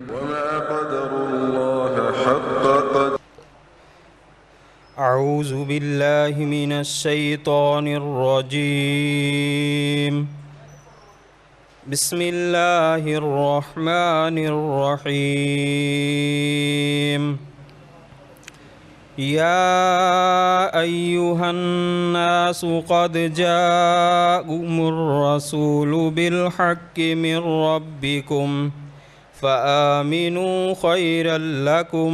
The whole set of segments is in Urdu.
وما قدر الله حق قدره. أعوذ بالله من الشيطان الرجيم. بسم الله الرحمن الرحيم. يا أيها الناس قد جاءكم الرسول بالحق من ربكم فآمنوا خيرا لكم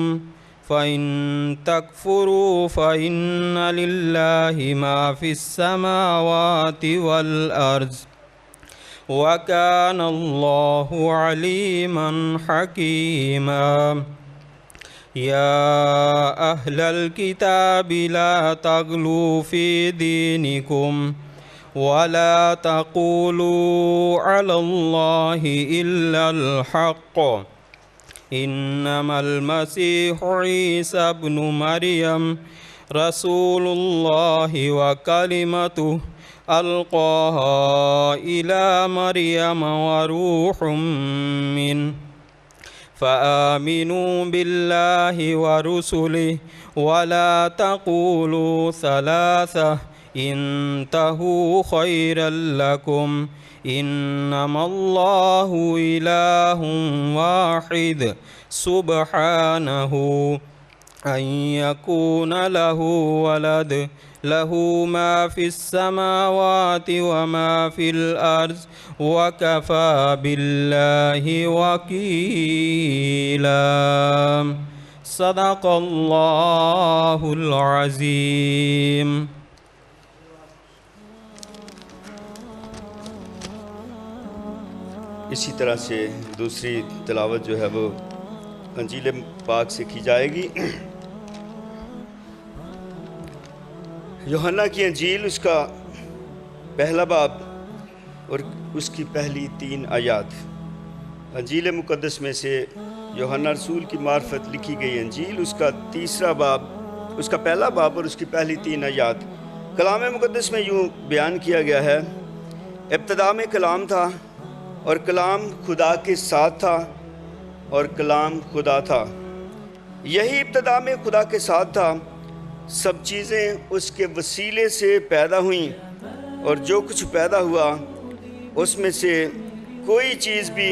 فإن تكفروا فإن لله ما في السماوات والأرض وكان الله عليما حكيما. يا أهل الكتاب لا تغلوا في دينكم ولا تقولوا على الله إلا الحق إنما المسيح عيسى ابن مريم رسول الله وكلمته ألقاها إلى مريم وروح منه فآمنوا بالله ورسله ولا تقولوا ثلاثة انتهوا خيرا لكم إنما الله إله واحد سبحانه أن يكون له ولد له ما في السماوات وما في الأرض وكفى بالله وكيلا. صدق الله العظيم. اسی طرح سے دوسری تلاوت جو ہے وہ انجیل پاک سے کی جائے گی. یوحنا کی انجیل اس کا پہلا باب اور اس کی پہلی 3 آیات. انجیل مقدس میں سے یوحنا رسول کی معرفت لکھی گئی انجیل اس کا تیسرا باب، اس کا پہلا باب اور اس کی پہلی 3 آیات. کلام مقدس میں یوں بیان کیا گیا ہے: ابتدا میں کلام تھا اور کلام خدا کے ساتھ تھا اور کلام خدا تھا. یہی ابتدا میں خدا کے ساتھ تھا. سب چیزیں اس کے وسیلے سے پیدا ہوئیں اور جو کچھ پیدا ہوا اس میں سے کوئی چیز بھی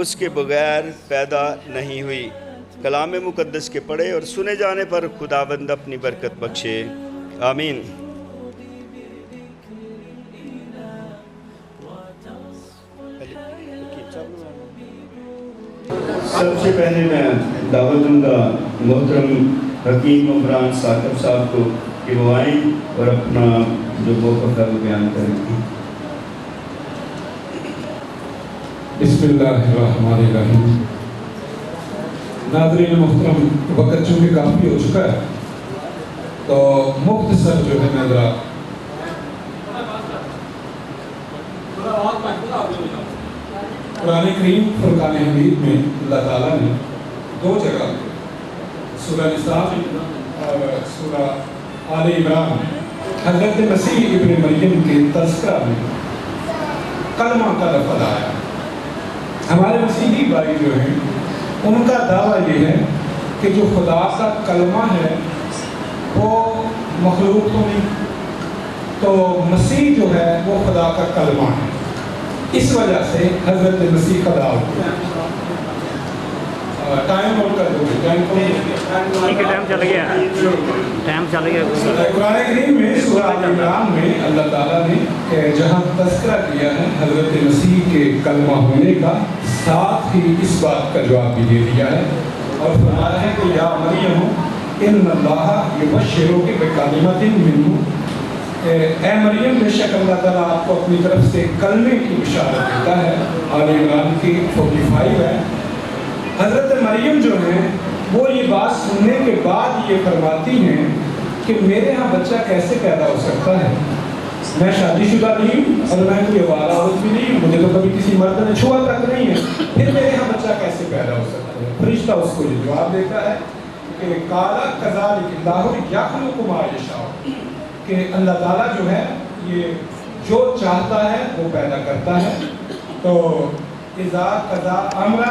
اس کے بغیر پیدا نہیں ہوئی. کلام مقدس کے پڑھے اور سنے جانے پر خداوند اپنی برکت بخشے. آمین. سب سے پہلے میں دعوت دوں گا محترم حکیم عمران ثاقب صاحب کو کہ وہ آئیں اور اپنا جو موقف ہے وہ بیان کریں. بسم اللہ الرحمن الرحیم. ناظرین محترم، وقت چونکہ کافی ہو چکا ہے تو مختصر جو ہے میں ذرا قرآن کریم فرقان حمید میں اللہ تعالیٰ نے 2 جگہ سورہ نساء اور سورہ آل عمران میں حضرت مسیح ابن مریم کے تذکرہ میں کلمہ کا لفظ آیا. ہمارے مسیحی بھائی جو ہیں ان کا دعویٰ یہ ہے کہ جو خدا کا کلمہ ہے وہ مخلوق تو نہیں، تو مسیح جو ہے وہ خدا کا کلمہ ہے. اس وجہ سے حضرت مسیح کا دعویٰ ٹائم نوٹ کر دو گے. ٹائم چل گیا. قرآن کریم میں سورہ آل عمران میں اللہ تعالیٰ نے جہاں تذکرہ کیا ہے حضرت مسیح کے کلمہ ہونے کا، ساتھ ہی اس بات کا جواب بھی دے دیا ہے اور فرمایا ہے کہ یا مریم ان اللہ یبشرک بکلمۃ منہ، اے مریم بے شک اللہ تعالیٰ آپ کو اپنی طرف سے کلمے کی بشارت دیتا ہے. آل عمران کی 45 ہے. حضرت مریم جو ہیں وہ یہ بات سننے کے بعد یہ فرماتی ہیں کہ میرے ہاں بچہ کیسے پیدا ہو سکتا ہے، میں شادی شدہ نہیں ہوں اور میں کوئی آوارہ عورت بھی نہیں ہوں، مجھے تو کبھی کسی مرد نے چھوا تک نہیں ہے، پھر میرے ہاں بچہ کیسے پیدا ہو سکتا ہے. فرشتہ اس کو یہ جواب دیتا ہے کہ قال کذالک اللہ یخلق ما یشاء، کہ اللہ تعالیٰ جو ہے یہ جو چاہتا ہے وہ پیدا کرتا ہے. تو اذا قضا امرا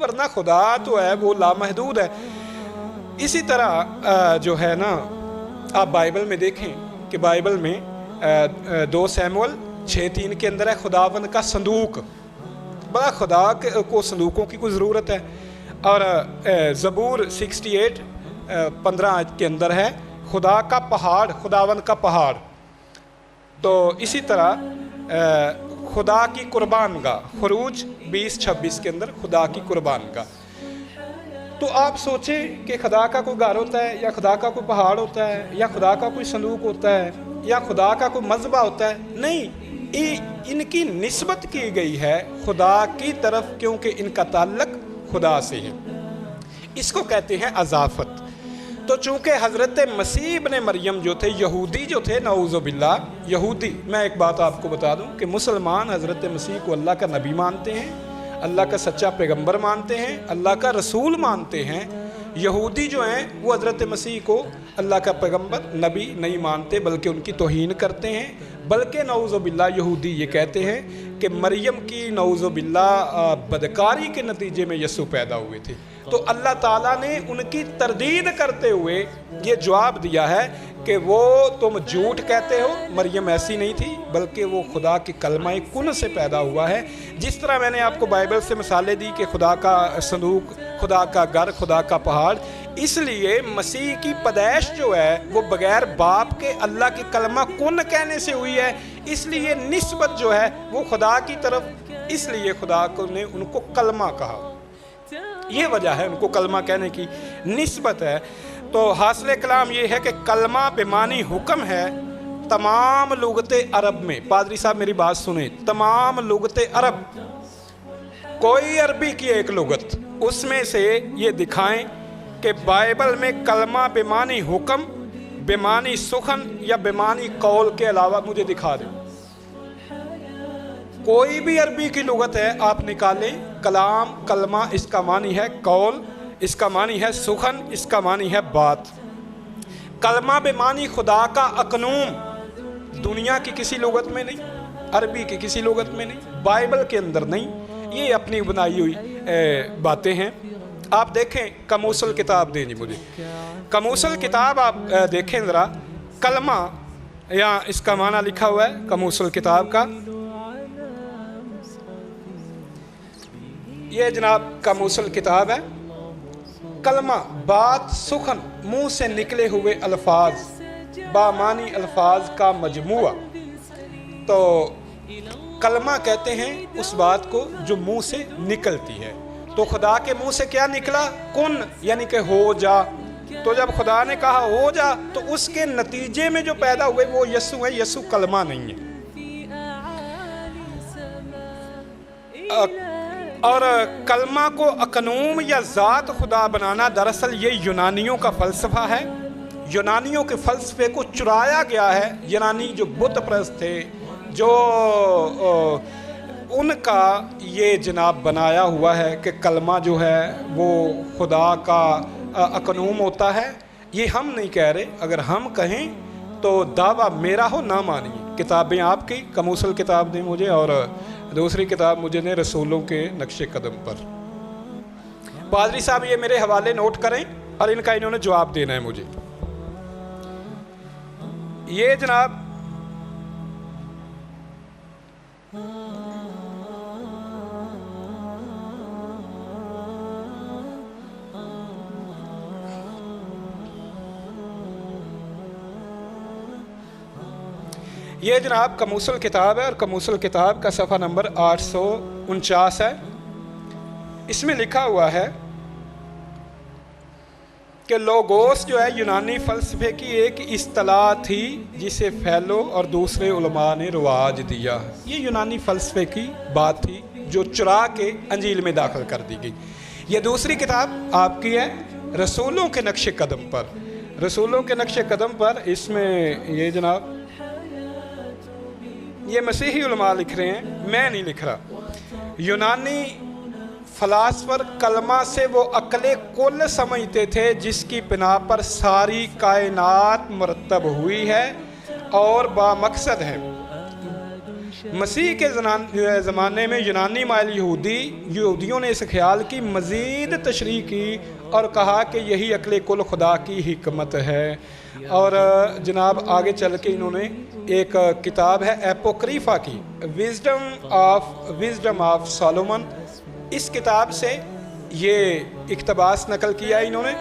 ورنہ خدا تو ہے وہ لامحدود ہے۔ اسی طرح جو ہے نا آپ بائبل میں دیکھیں کہ بائبل میں 2 سیموئل 6:3 کے اندر ہے خداوند کا صندوق، بڑا خدا کو صندوقوں کی کوئی ضرورت ہے۔ اور زبور 68 15 کے اندر ہے خدا کا پہاڑ، خداوند کا پہاڑ۔ تو اسی طرح خدا کی قربان گاہ، خروج 20:26 کے اندر خدا کی قربان گاہ۔ تو آپ سوچیں کہ خدا کا کوئی گھر ہوتا ہے یا خدا کا کوئی پہاڑ ہوتا ہے یا خدا کا کوئی صندوق ہوتا ہے یا خدا کا کوئی مذبح ہوتا ہے؟ نہیں، ان کی نسبت کی گئی ہے خدا کی طرف، کیونکہ ان کا تعلق خدا سے ہے۔ اس کو کہتے ہیں اضافت۔ تو چونکہ حضرت مسیح ابن مریم جو تھے، یہودی جو تھے، نعوذ باللہ یہودی، میں ایک بات آپ کو بتا دوں کہ مسلمان حضرت مسیح کو اللہ کا نبی مانتے ہیں، اللہ کا سچا پیغمبر مانتے ہیں، اللہ کا رسول مانتے ہیں۔ یہودی جو ہیں وہ حضرت مسیح کو اللہ کا پیغمبر نبی نہیں مانتے، بلکہ ان کی توہین کرتے ہیں۔ بلکہ نعوذ باللہ یہودی یہ کہتے ہیں کہ مریم کی نعوذ باللہ بدکاری کے نتیجے میں یسوع پیدا ہوئے تھے۔ تو اللہ تعالیٰ نے ان کی تردید کرتے ہوئے یہ جواب دیا ہے کہ وہ تم جھوٹ کہتے ہو، مریم ایسی نہیں تھی، بلکہ وہ خدا کی کلمہ کن سے پیدا ہوا ہے۔ جس طرح میں نے آپ کو بائبل سے مثالیں دی کہ خدا کا صندوق، خدا کا گھر، خدا کا پہاڑ، اس لیے مسیح کی پیدائش جو ہے وہ بغیر باپ کے اللہ کی کلمہ کن کہنے سے ہوئی ہے۔ اس لیے نسبت جو ہے وہ خدا کی طرف، اس لیے خدا نے ان کو کلمہ کہا، یہ وجہ ہے ان کو کلمہ کہنے کی نسبت ہے۔ تو حاصل کلام یہ ہے کہ کلمہ بمعنی حکم ہے تمام لغت عرب میں۔ پادری صاحب میری بات سنیں، تمام لغت عرب، کوئی عربی کی ایک لغت اس میں سے یہ دکھائیں کہ بائبل میں کلمہ بمعنی حکم، بمعنی سخن یا بمعنی قول کے علاوہ مجھے دکھا دیں۔ کوئی بھی عربی کی لغت ہے آپ نکالیں، کلام، کلمہ اس کا معنی ہے قول، اس کا معنی ہے سخن، اس کا معنی ہے بات۔ کلمہ بمعنی خدا کا اقنوم، دنیا کی کسی لغت میں نہیں، عربی کی کسی لغت میں نہیں، بائبل کے اندر نہیں، یہ اپنی بنائی ہوئی باتیں ہیں۔ آپ دیکھیں کموسل کتاب دیں جی مجھے، کموسل کتاب آپ دیکھیں ذرا، کلمہ یا اس کا معنی لکھا ہوا ہے کموسل کتاب کا، یہ جناب کموسل کتاب ہے۔ کلمہ بات، سخن، منہ سے نکلے ہوئے الفاظ، بامانی الفاظ کا مجموعہ۔ تو کلمہ کہتے ہیں اس بات کو جو منہ سے نکلتی ہے۔ تو خدا کے منہ سے کیا نکلا؟ کن، یعنی کہ ہو جا۔ تو جب خدا نے کہا ہو جا تو اس کے نتیجے میں جو پیدا ہوئے وہ یسوع ہے، یسوع کلمہ نہیں ہے۔ اور کلمہ کو اقنوم یا ذات خدا بنانا دراصل یہ یونانیوں کا فلسفہ ہے۔ یونانیوں کے فلسفے کو چرایا گیا ہے۔ یونانی جو بت پرست تھے، جو ان کا یہ جناب بنایا ہوا ہے کہ کلمہ جو ہے وہ خدا کا اقنوم ہوتا ہے۔ یہ ہم نہیں کہہ رہے، اگر ہم کہیں تو دعویٰ میرا ہو نہ مانیے۔ کتابیں آپ کی، کموسل کتاب دیں مجھے، اور دوسری کتاب مجھے دیں رسولوں کے نقش قدم پر۔ پادری صاحب یہ میرے حوالے نوٹ کریں اور ان کا انہوں نے جواب دینا ہے مجھے۔ یہ جناب کموسل کتاب ہے، اور کموسل کتاب کا صفحہ نمبر 849 ہے۔ اس میں لکھا ہوا ہے کہ لوگوس جو ہے یونانی فلسفے کی ایک اصطلاح تھی جسے فیلو اور دوسرے علماء نے رواج دیا۔ یہ یونانی فلسفے کی بات تھی جو چرا کے انجیل میں داخل کر دی گئی۔ یہ دوسری کتاب آپ کی ہے رسولوں کے نقش قدم پر۔ رسولوں کے نقش قدم پر اس میں یہ جناب یہ مسیحی علماء لکھ رہے ہیں، میں نہیں لکھ رہا۔ یونانی فلاسفر کلمہ سے وہ عقل کل سمجھتے تھے جس کی بنا پر ساری کائنات مرتب ہوئی ہے اور بامقصد ہے۔ مسیح کے زمانے میں یونانی مائل یہودیوں نے اس خیال کی مزید تشریح کی اور کہا کہ یہی عقل کل خدا کی حکمت ہے. اور جناب آگے چل کے انہوں نے ایک کتاب ہے ایپوکریفا کی، وزڈم آف سالومن، اس کتاب سے یہ اقتباس نقل کیا انہوں نے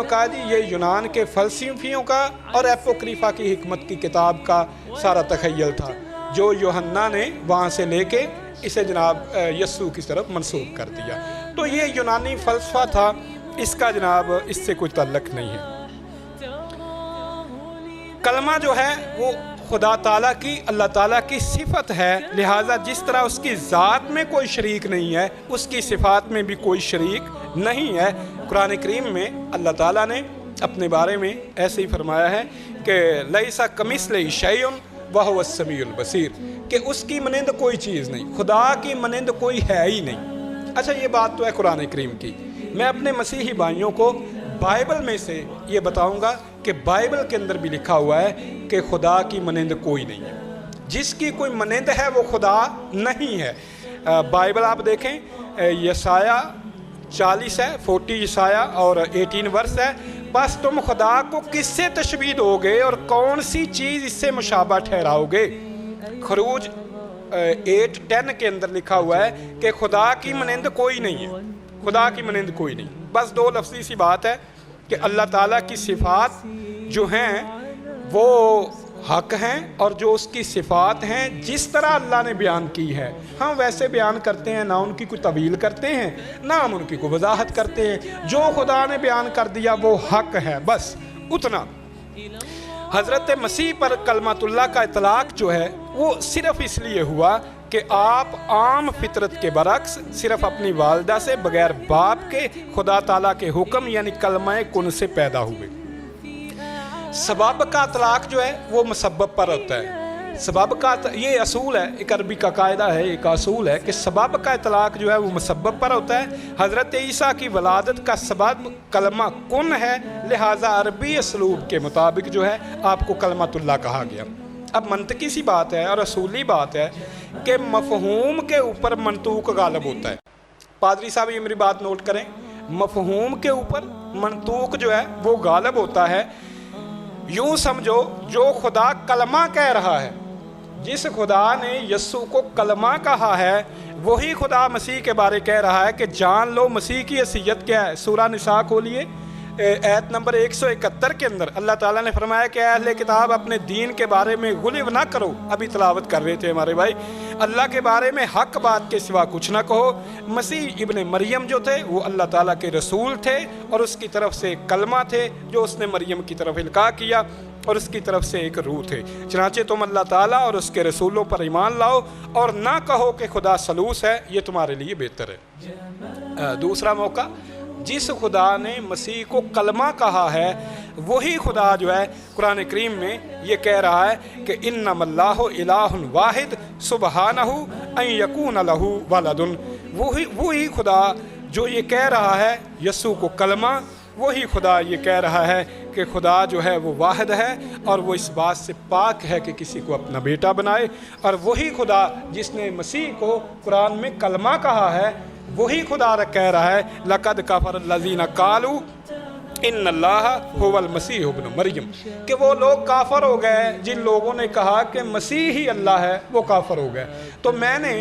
کہا جی یہ یونان کے فلسفیوں کا اور ایپوکریفا کی حکمت کی کتاب کا سارا تخیل تھا جو یوحنا نے وہاں سے لے کے اسے جناب یسوع کی طرف منسوب کر دیا. تو یہ یونانی فلسفہ تھا، اس کا جناب اس سے کوئی تعلق نہیں ہے. کلمہ جو ہے وہ خدا تعالیٰ کی، اللہ تعالیٰ کی صفت ہے، لہٰذا جس طرح اس کی ذات میں کوئی شریک نہیں ہے اس کی صفات میں بھی کوئی شریک نہیں ہے. قرآن کریم میں اللہ تعالیٰ نے اپنے بارے میں ایسے ہی فرمایا ہے کہ لیسا کمثلہ شیء وہو السمیع البصیر، کہ اس کی مانند کوئی چیز نہیں، خدا کی مانند کوئی ہے ہی نہیں. اچھا یہ بات تو ہے قرآن کریم کی. میں اپنے مسیحی بھائیوں کو بائبل میں سے یہ بتاؤں گا کہ بائبل کے اندر بھی لکھا ہوا ہے کہ خدا کی مانند کوئی نہیں ہے. جس کی کوئی مانند ہے وہ خدا نہیں ہے. بائبل آپ دیکھیں یسایہ 40 ہے، 40 یسایہ اور 18 ورس ہے. بس تم خدا کو کس سے تشبیہ دو گے اور کون سی چیز اس سے مشابہ ٹھہراؤ گے. خروج 8:10 کے اندر لکھا ہوا ہے کہ خدا کی مانند کوئی نہیں ہے، خدا کی مانند کوئی نہیں. بس دو لفظی سی بات ہے کہ اللہ تعالیٰ کی صفات جو ہیں وہ حق ہیں اور جو اس کی صفات ہیں جس طرح اللہ نے بیان کی ہے ہم ویسے بیان کرتے ہیں، نہ ان کی کوئی تعویل کرتے ہیں نہ ہم ان کی کوئی وضاحت کرتے ہیں. جو خدا نے بیان کر دیا وہ حق ہے، بس اتنا. حضرت مسیح پر کلمۃ اللہ کا اطلاق جو ہے وہ صرف اس لیے ہوا کہ آپ عام فطرت کے برعکس صرف اپنی والدہ سے بغیر باپ کے خدا تعالیٰ کے حکم یعنی کلمہ کن سے پیدا ہوئے. سبب کا اطلاق جو ہے وہ مسبب پر ہوتا ہے. سبب کا یہ اصول ہے، ایک عربی کا قاعدہ ہے، ایک اصول ہے کہ سبب کا اطلاق جو ہے وہ مسبب پر ہوتا ہے. حضرت عیسیٰ کی ولادت کا سبب کلمہ کن ہے، لہٰذا عربی اسلوب کے مطابق جو ہے آپ کو کلمۃ اللہ کہا گیا. اب منطقی سی بات ہے اور اصولی بات ہے کہ مفہوم کے اوپر منطوق غالب ہوتا ہے. پادری صاحب یہ میری بات نوٹ کریں، مفہوم کے اوپر منطوق جو ہے وہ غالب ہوتا ہے. یوں سمجھو جو خدا کلمہ کہہ رہا ہے، جس خدا نے یسوع کو کلمہ کہا ہے وہی خدا مسیح کے بارے کہہ رہا ہے کہ جان لو مسیح کی حیثیت کیا ہے. سورہ نساء کھولیے، آیت نمبر 171 کے اندر اللہ تعالیٰ نے فرمایا کہ اے اہل کتاب اپنے دین کے بارے میں غلو نہ کرو. ابھی تلاوت کر رہے تھے ہمارے بھائی، اللہ کے بارے میں حق بات کے سوا کچھ نہ کہو. مسیح ابن مریم جو تھے وہ اللہ تعالیٰ کے رسول تھے اور اس کی طرف سے کلمہ تھے جو اس نے مریم کی طرف القاء کیا اور اس کی طرف سے ایک روح تھے. چنانچہ تم اللہ تعالیٰ اور اس کے رسولوں پر ایمان لاؤ اور نہ کہو کہ خدا ثالوث ہے، یہ تمہارے لیے بہتر ہے. دوسرا موقع، جس خدا نے مسیح کو کلمہ کہا ہے وہی خدا جو ہے قرآن کریم میں یہ کہہ رہا ہے کہ انما اللہ الہ واحد سبحانہ ان یکون لہ ولد. وہی خدا جو یہ کہہ رہا ہے یسوع کو کلمہ، وہی خدا یہ کہہ رہا ہے کہ خدا جو ہے وہ واحد ہے اور وہ اس بات سے پاک ہے کہ کسی کو اپنا بیٹا بنائے. اور وہی خدا جس نے مسیح کو قرآن میں کلمہ کہا ہے وہی خدا کہہ رہا ہے لقد کفر الذین قالوا ان اللہ هو المسیح ابن مریم، کہ وہ لوگ کافر ہو گئے جن لوگوں نے کہا کہ مسیح ہی اللہ ہے، وہ کافر ہو گئے. تو میں نے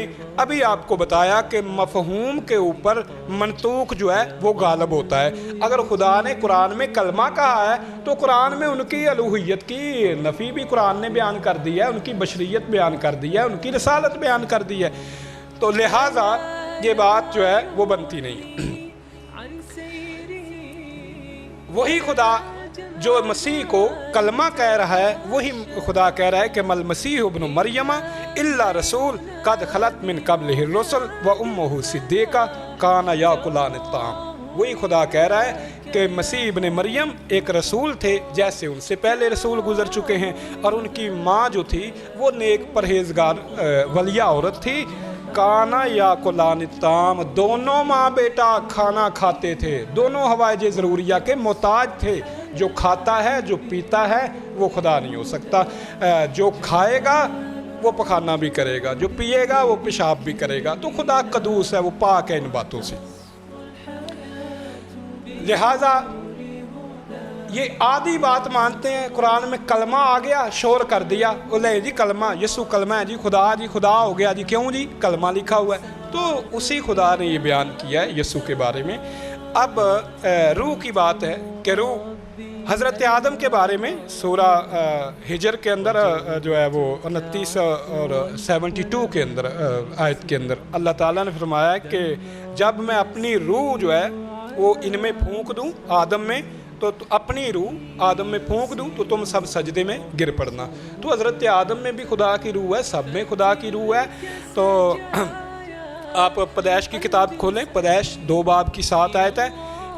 ابھی آپ کو بتایا کہ مفہوم کے اوپر منطوق جو ہے وہ غالب ہوتا ہے. اگر خدا نے قرآن میں کلمہ کہا ہے تو قرآن میں ان کی الوہیت کی نفی بھی قرآن نے بیان کر دی ہے، ان کی بشریت بیان کر دی ہے، ان کی رسالت بیان کر دی ہے. تو لہٰذا یہ بات جو ہے وہ بنتی نہیں. وہی خدا جو مسیح کو کلمہ کہہ رہا ہے وہی خدا کہہ رہا ہے کہ مل مسیح ابن مریم الا رسول قد خلت من قبلہ الرسل و امہ صدیقہ کانا یاکلان الطعام. وہی خدا کہہ رہا ہے کہ مسیح ابن مریم ایک رسول تھے جیسے ان سے پہلے رسول گزر چکے ہیں، اور ان کی ماں جو تھی وہ نیک پرہیزگار ولیہ عورت تھی. کانا یا کلان الطعام، دونوں ماں بیٹا کھانا کھاتے تھے، دونوں حوائج ضروریہ کے محتاج تھے. جو کھاتا ہے جو پیتا ہے وہ خدا نہیں ہو سکتا. جو کھائے گا وہ پخانہ بھی کرے گا، جو پیے گا وہ پیشاب بھی کرے گا۔ تو خدا قدوس ہے، وہ پاک ہے ان باتوں سے۔ لہٰذا یہ آدھی بات مانتے ہیں، قرآن میں کلمہ آ گیا، شور کر دیا، بولے جی کلمہ، یسوع کلمہ ہے جی، خدا ہو گیا جی، کیوں جی کلمہ لکھا ہوا ہے۔ تو اسی خدا نے یہ بیان کیا ہے یسوع کے بارے میں۔ اب روح کی بات ہے کہ روح حضرت آدم کے بارے میں سورہ ہجر کے اندر جو ہے وہ 29 اور 72 کے اندر آیت کے اندر اللہ تعالیٰ نے فرمایا ہے کہ جب میں اپنی روح جو ہے وہ ان میں پھونک دوں آدم میں، تو اپنی روح آدم میں پھونک دوں تو تم سب سجدے میں گر پڑنا۔ تو حضرت آدم میں بھی خدا کی روح ہے، سب میں خدا کی روح ہے۔ تو آپ پیدائش کی کتاب کھولیں، پیدائش 2 باب کی 7 آیت ہے۔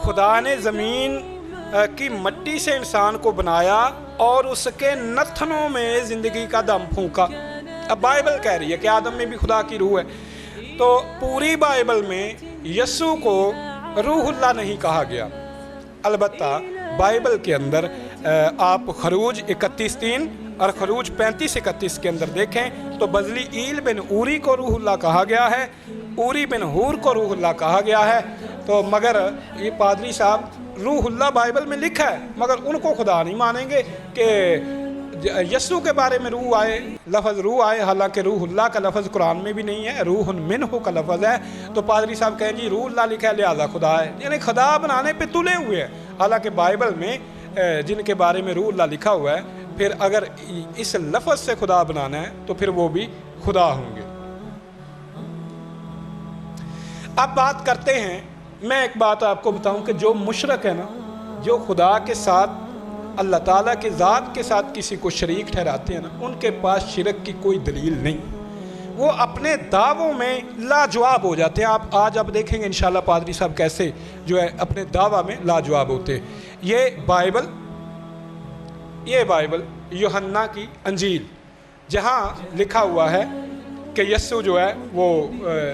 خدا نے زمین کی مٹی سے انسان کو بنایا اور اس کے نتنوں میں زندگی کا دم پھونکا۔ اب بائبل کہہ رہی ہے کہ آدم میں بھی خدا کی روح ہے۔ تو پوری بائبل میں یسوع کو روح اللہ نہیں کہا گیا، البتہ بائبل کے اندر آپ خروج 31:3 اور خروج 35:31 کے اندر دیکھیں تو بزلی ایل بن اوری کو روح اللہ کہا گیا ہے، اوری بن ہور کو روح اللہ کہا گیا ہے۔ تو مگر یہ پادری صاحب روح اللہ بائبل میں لکھا ہے، مگر ان کو خدا نہیں مانیں گے کہ یسوع کے بارے میں روح آئے، لفظ روح آئے، حالانکہ روح اللہ کا لفظ قرآن میں بھی نہیں ہے، روح منہ کا لفظ ہے۔ تو پادری صاحب کہیں جی روح اللہ لکھا ہے لہذا خدا ہے، یعنی خدا بنانے پہ تلے ہوئے ہیں، حالانکہ بائبل میں جن کے بارے میں روح اللہ لکھا ہوا ہے، پھر اگر اس لفظ سے خدا بنانا ہے تو پھر وہ بھی خدا ہوں گے۔ اب بات کرتے ہیں، میں ایک بات آپ کو بتاؤں کہ جو مشرک ہے نا، جو خدا کے ساتھ اللہ تعالیٰ کے ذات کے ساتھ کسی کو شریک ٹھہراتے ہیں نا، ان کے پاس شرک کی کوئی دلیل نہیں، وہ اپنے دعووں میں لاجواب ہو جاتے ہیں۔ آپ آج اب دیکھیں گے انشاءاللہ پادری صاحب کیسے جو ہے اپنے دعویٰ میں لاجواب ہوتے ہیں۔ یہ بائبل یوحنا کی انجیل جہاں لکھا ہوا ہے کہ یسوع جو ہے وہ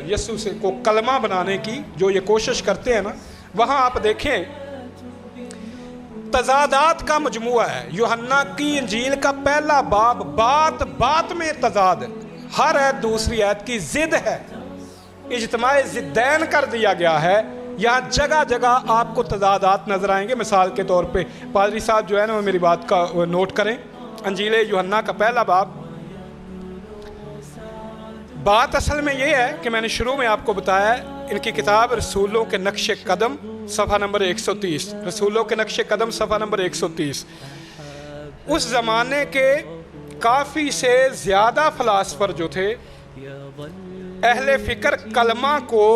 یسوع سے کو کلمہ بنانے کی جو یہ کوشش کرتے ہیں نا، وہاں آپ دیکھیں تضادات کا مجموعہ ہے۔ یوحنا کی انجیل کا پہلا باب بات میں تضاد ہے، ہر ایت دوسری ایت کی ضد ہے، اجتماع ضدین کر دیا گیا ہے۔ یہاں جگہ جگہ آپ کو تضادات نظر آئیں گے۔ مثال کے طور پہ پادری صاحب جو ہے نا وہ میری بات کا نوٹ کریں، انجیل یوحنا کا پہلا باب، بات اصل میں یہ ہے کہ میں نے شروع میں آپ کو بتایا ہے، ان کی کتاب رسولوں کے نقش قدم صفحہ نمبر 130، رسولوں کے نقش قدم صفحہ نمبر 130۔ اس زمانے کے کافی سے زیادہ فلاسفر جو تھے، اہل فکر کلمہ کو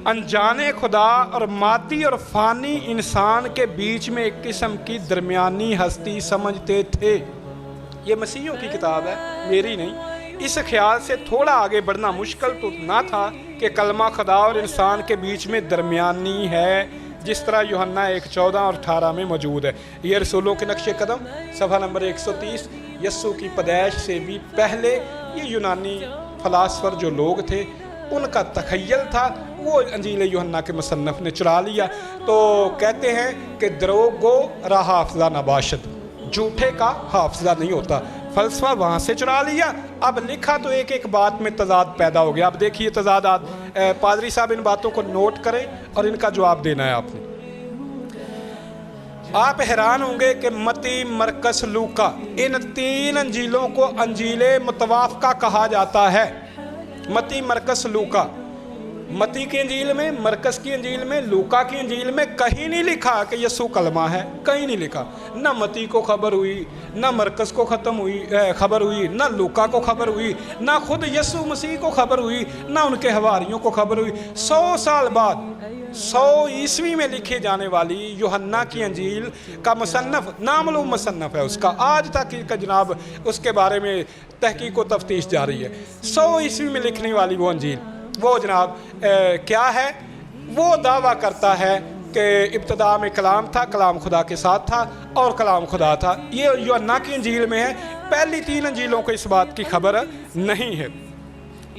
انجان خدا اور مادی اور فانی انسان کے بیچ میں ایک قسم کی درمیانی ہستی سمجھتے تھے۔ یہ مسیحیوں کی کتاب ہے، میری نہیں۔ اس خیال سے تھوڑا آگے بڑھنا مشکل تو نہ تھا کہ کلمہ خدا اور انسان کے بیچ میں درمیانی ہے، جس طرح یوحنا 1:14 اور 18 میں موجود ہے۔ یہ رسولوں کے نقش قدم صفحہ نمبر 130۔ یسوع کی پیدائش سے بھی پہلے یہ یونانی فلاسفر جو لوگ تھے ان کا تخیل تھا، وہ انجیل یوحنا کے مصنف نے چرا لیا۔ تو کہتے ہیں کہ دروغ گو را حافظہ نباشد، جھوٹے کا حافظہ نہیں ہوتا، فلسفہ وہاں سے چرا لیا۔ اب لکھا تو ایک بات میں تضاد پیدا ہو گیا۔ اب دیکھیے تضادات، پادری صاحب ان باتوں کو نوٹ کریں اور ان کا جواب دینا ہے آپ نے۔ آپ حیران ہوں گے کہ متی، مرکس، لوکا، ان 3 انجیلوں کو انجیل متوافقہ کہا جاتا ہے۔ متی، مرکس، لوکا۔ متی کی انجیل میں، مرکس کی انجیل میں، لوکا کی انجیل میں کہیں نہیں لکھا کہ یسوع کلمہ ہے، کہیں نہیں لکھا۔ نہ متی کو خبر ہوئی، نہ مرکس کو خبر ہوئی، نہ لوکا کو خبر ہوئی، نہ خود یسوع مسیح کو خبر ہوئی، نہ ان کے حواریوں کو خبر ہوئی۔ 100 سال بعد 100 عیسوی میں لکھی جانے والی یوحنا کی انجیل کا مصنف نامعلوم مصنف ہے، اس کا آج تک کا جناب اس کے بارے میں تحقیق و تفتیش جاری ہے۔ 100 عیسوی میں لکھنے والی وہ انجیل، وہ جناب کیا ہے؟ وہ دعویٰ کرتا ہے کہ ابتدا میں کلام تھا، کلام خدا کے ساتھ تھا اور کلام خدا تھا۔ یہ یوحنا کی انجیل میں ہے، پہلی 3 انجیلوں کو اس بات کی خبر نہیں ہے۔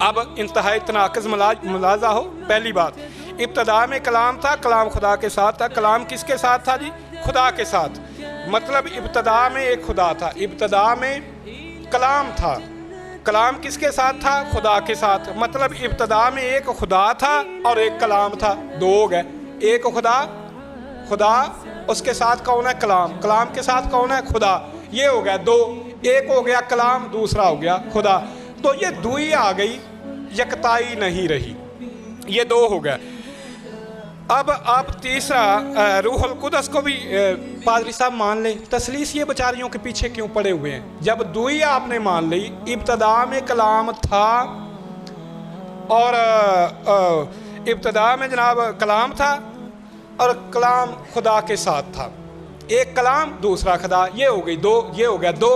اب انتہائی تناقض ملاحظہ ہو۔ پہلی بات، ابتدا میں کلام تھا، کلام خدا کے ساتھ تھا۔ کلام کس کے ساتھ تھا جی؟ خدا کے ساتھ۔ مطلب ابتدا میں ایک خدا تھا، ابتدا میں کلام تھا، کلام کس کے ساتھ تھا؟ خدا کے ساتھ. مطلب ابتدا میں ایک خدا تھا اور ایک کلام تھا, دو ہو گئے. ایک خدا اس کے ساتھ کون ہے؟ کلام کے ساتھ کون ہے؟ خدا. یہ ہو گیا دو. ایک ہو گیا کلام, دوسرا ہو گیا خدا. تو یہ دوئی آ گئی, یکتائی نہیں رہی. یہ دو ہو گیا. اب آپ تیسرا روح القدس کو بھی پادری صاحب مان لیں. تثلیث یہ بیچاریوں کے پیچھے کیوں پڑے ہوئے ہیں؟ جب دوئی آپ نے مان لی, ابتدا میں کلام تھا اور ابتدا میں جناب کلام تھا اور کلام خدا کے ساتھ تھا. ایک کلام دوسرا خدا, یہ ہو گئی دو. یہ ہو گیا دو.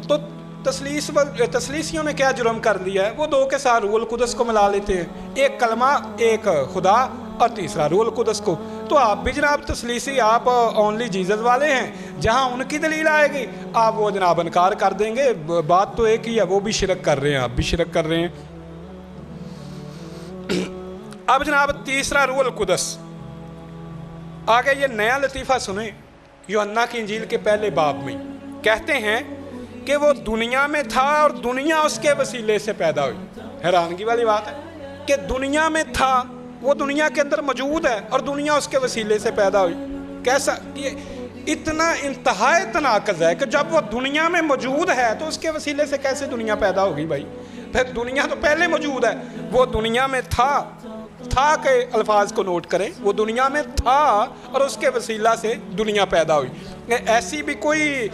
تو تثلیثیوں نے کیا جرم کر دیا ہے؟ وہ دو کے ساتھ روح القدس کو ملا لیتے ہیں, ایک کلمہ ایک خدا اور تیسرا روح القدس کو. تو آپ بھی جناب تثلیثی, آپ اونلی جیزس والے ہیں. جہاں ان کی دلیل آئے گی آپ وہ جناب انکار کر دیں گے. بات تو ایک ہی ہے, وہ بھی شرک کر رہے ہیں, آپ بھی شرک کر رہے ہیں. اب جناب تیسرا روح القدس. آگے یہ نیا لطیفہ سنیں. یوحنا کی انجیل کے پہلے باب میں کہتے ہیں کہ وہ دنیا میں تھا اور دنیا اس کے وسیلے سے پیدا ہوئی. حیرانگی والی بات ہے کہ دنیا میں تھا, وہ دنیا کے اندر موجود ہے اور دنیا اس کے وسیلے سے پیدا ہوئی. کیسا؟ یہ اتنا انتہائی تناقض ہے کہ جب وہ دنیا میں موجود ہے تو اس کے وسیلے سے کیسے دنیا پیدا ہوگی بھائی؟ پھر دنیا تو پہلے موجود ہے. وہ دنیا میں تھا کے الفاظ کو نوٹ کریں. وہ دنیا میں تھا اور اس کے وسیلہ سے دنیا پیدا ہوئی. ایسی بھی کوئی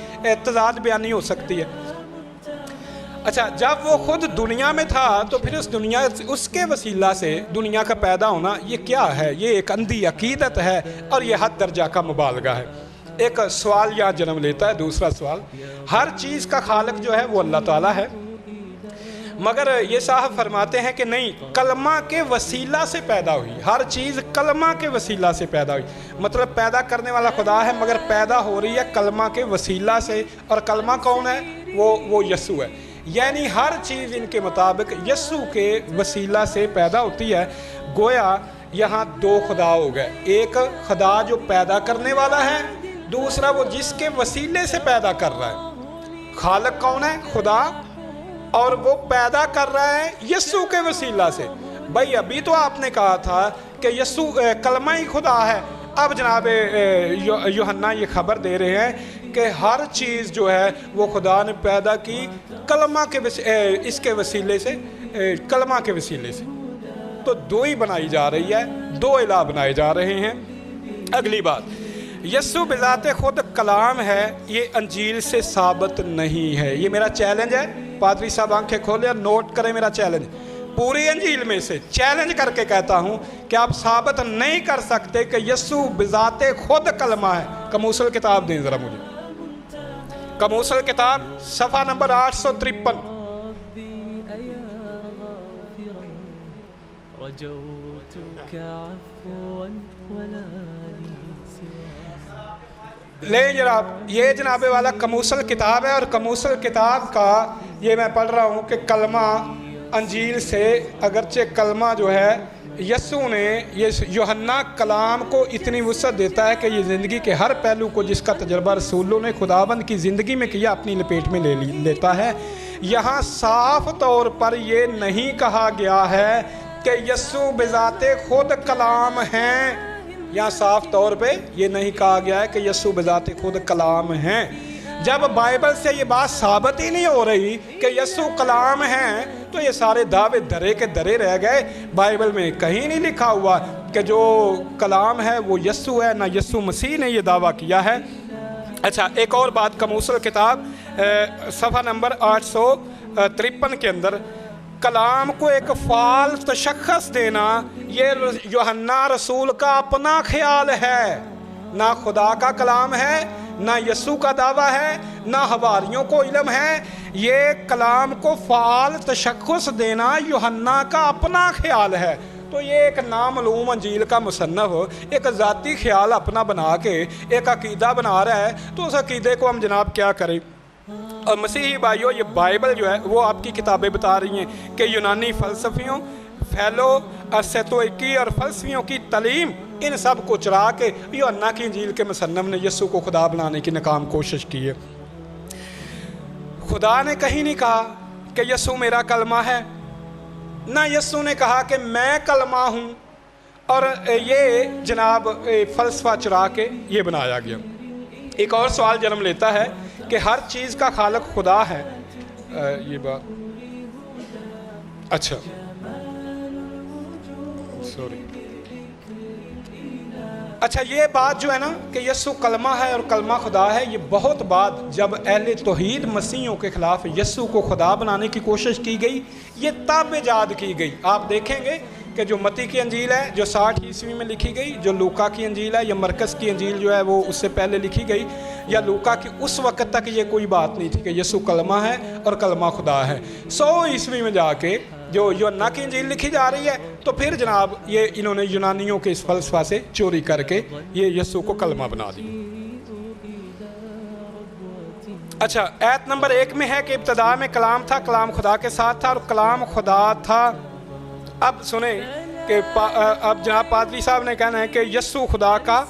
تضاد بیانی ہو سکتی ہے؟ اچھا, جب وہ خود دنیا میں تھا تو پھر اس کے وسیلہ سے دنیا کا پیدا ہونا یہ کیا ہے؟ یہ ایک اندھی عقیدت ہے اور یہ حد درجہ کا مبالغہ ہے. ایک سوال یہاں جنم لیتا ہے. دوسرا سوال, ہر چیز کا خالق جو ہے وہ اللہ تعالیٰ ہے, مگر یہ صاحب فرماتے ہیں کہ نہیں, کلمہ کے وسیلہ سے پیدا ہوئی. ہر چیز کلمہ کے وسیلہ سے پیدا ہوئی. مطلب پیدا کرنے والا خدا ہے مگر پیدا ہو رہی ہے کلمہ کے وسیلہ سے. اور کلمہ کون ہے؟ وہ یسوع ہے. یعنی ہر چیز ان کے مطابق یسوع کے وسیلہ سے پیدا ہوتی ہے. گویا یہاں دو خدا ہو گئے. ایک خدا جو پیدا کرنے والا ہے, دوسرا وہ جس کے وسیلے سے پیدا کر رہا ہے. خالق کون ہے؟ خدا. اور وہ پیدا کر رہا ہے یسوع کے وسیلہ سے. بھائی ابھی تو آپ نے کہا تھا کہ یسوع کلمہ ہی خدا ہے. اب جناب یوحنا یہ خبر دے رہے ہیں کہ ہر چیز جو ہے وہ خدا نے پیدا کی کلمہ کے اس کے وسیلے سے, کلمہ کے وسیلے سے. تو دو ہی بنائی جا رہی ہے, دو الہ بنائے جا رہے ہیں. اگلی بات, یسوع بذات خود کلام ہے, یہ انجیل سے ثابت نہیں ہے. یہ میرا چیلنج ہے. پادری صاحب آنکھیں کھولیں اور نوٹ کریں میرا چیلنج. پوری انجیل میں سے چیلنج کر کے کہتا ہوں کہ آپ ثابت نہیں کر سکتے کہ یسوع بذات خود کلمہ ہے. کموسل کتاب دیں ذرا مجھے. کموسل کتاب صفحہ نمبر 853. لے جناب, یہ جناب والا کموسل کتاب ہے. اور کموسل کتاب کا یہ میں پڑھ رہا ہوں کہ کلمہ انجیل سے, اگرچہ کلمہ جو ہے یسوع نے, یہ یوحنا کلام کو اتنی وسعت دیتا ہے کہ یہ زندگی کے ہر پہلو کو جس کا تجربہ رسولوں نے خداوند کی زندگی میں کیا اپنی لپیٹ میں لیتا ہے. یہاں صاف طور پر یہ نہیں کہا گیا ہے کہ یسوع بذات خود کلام ہیں. یہاں صاف طور پہ یہ نہیں کہا گیا ہے کہ یسوع بذات خود کلام ہیں. جب بائبل سے یہ بات ثابت ہی نہیں ہو رہی کہ یسوع کلام ہیں تو یہ سارے دعوے درے کے درے رہ گئے. بائبل میں کہیں نہیں لکھا ہوا کہ جو کلام ہے وہ یسوع ہے, نہ یسوع مسیح نے یہ دعویٰ کیا ہے. اچھا, ایک اور بات, کموسل کتاب صفحہ نمبر 853 کے اندر کلام کو ایک فعال تشخص دینا یہ یوحنا رسول کا اپنا خیال ہے. نہ خدا کا کلام ہے, نہ یسوع کا دعویٰ ہے, نہ حواریوں کو علم ہے. یہ کلام کو فعال تشخص دینا یوحنا کا اپنا خیال ہے. تو یہ ایک نامعلوم انجیل کا مصنف ایک ذاتی خیال اپنا بنا کے ایک عقیدہ بنا رہا ہے. تو اس عقیدے کو ہم جناب کیا کریں؟ اور مسیحی بھائیوں, یہ بائبل جو ہے وہ آپ کی کتابیں بتا رہی ہیں کہ یونانی فلسفیوں, فیلو, اسیتوئکی اور فلسفیوں کی تعلیم, ان سب کو چرا کے یوحنا کی انجیل کے مصنف نے یسوع کو خدا بنانے کی ناکام کوشش کی ہے. خدا نے کہیں نہیں کہا کہ یسوع میرا کلمہ ہے، نہ یسوع نے کہا کہ میں کلمہ ہوں، اور یہ جناب فلسفہ چرا کے یہ بنایا گیا۔ ایک اور سوال جنم لیتا ہے کہ ہر چیز کا خالق خدا ہے، یہ بات اچھا سوری اچھا یہ بات جو ہے نا کہ یسوع کلمہ ہے اور کلمہ خدا ہے، یہ بہت بعد جب اہل توحید مسیحیوں کے خلاف یسوع کو خدا بنانے کی کوشش کی گئی، یہ تب ایجاد کی گئی۔ آپ دیکھیں گے کہ جو متی کی انجیل ہے جو 60 عیسوی میں لکھی گئی، جو لوکا کی انجیل ہے یا مرکز کی انجیل جو ہے وہ اس سے پہلے لکھی گئی، یا لوکا کی اس وقت تک یہ کوئی بات نہیں تھی کہ یسوع کلمہ ہے اور کلمہ خدا ہے۔ 100 عیسوی میں جا کے جو یوحنا کی انجیل لکھی جا رہی ہے تو پھر جناب یہ انہوں نے یونانیوں کے اس فلسفہ سے چوری کر کے یہ یسوع کو کلمہ بنا دی۔ اچھا آیت نمبر 1 میں ہے کہ ابتدا میں کلام تھا، کلام خدا کے ساتھ تھا اور کلام خدا تھا۔ اب سنیں کہ اب جناب پادری صاحب نے کہنا ہے کہ یسوع خدا کا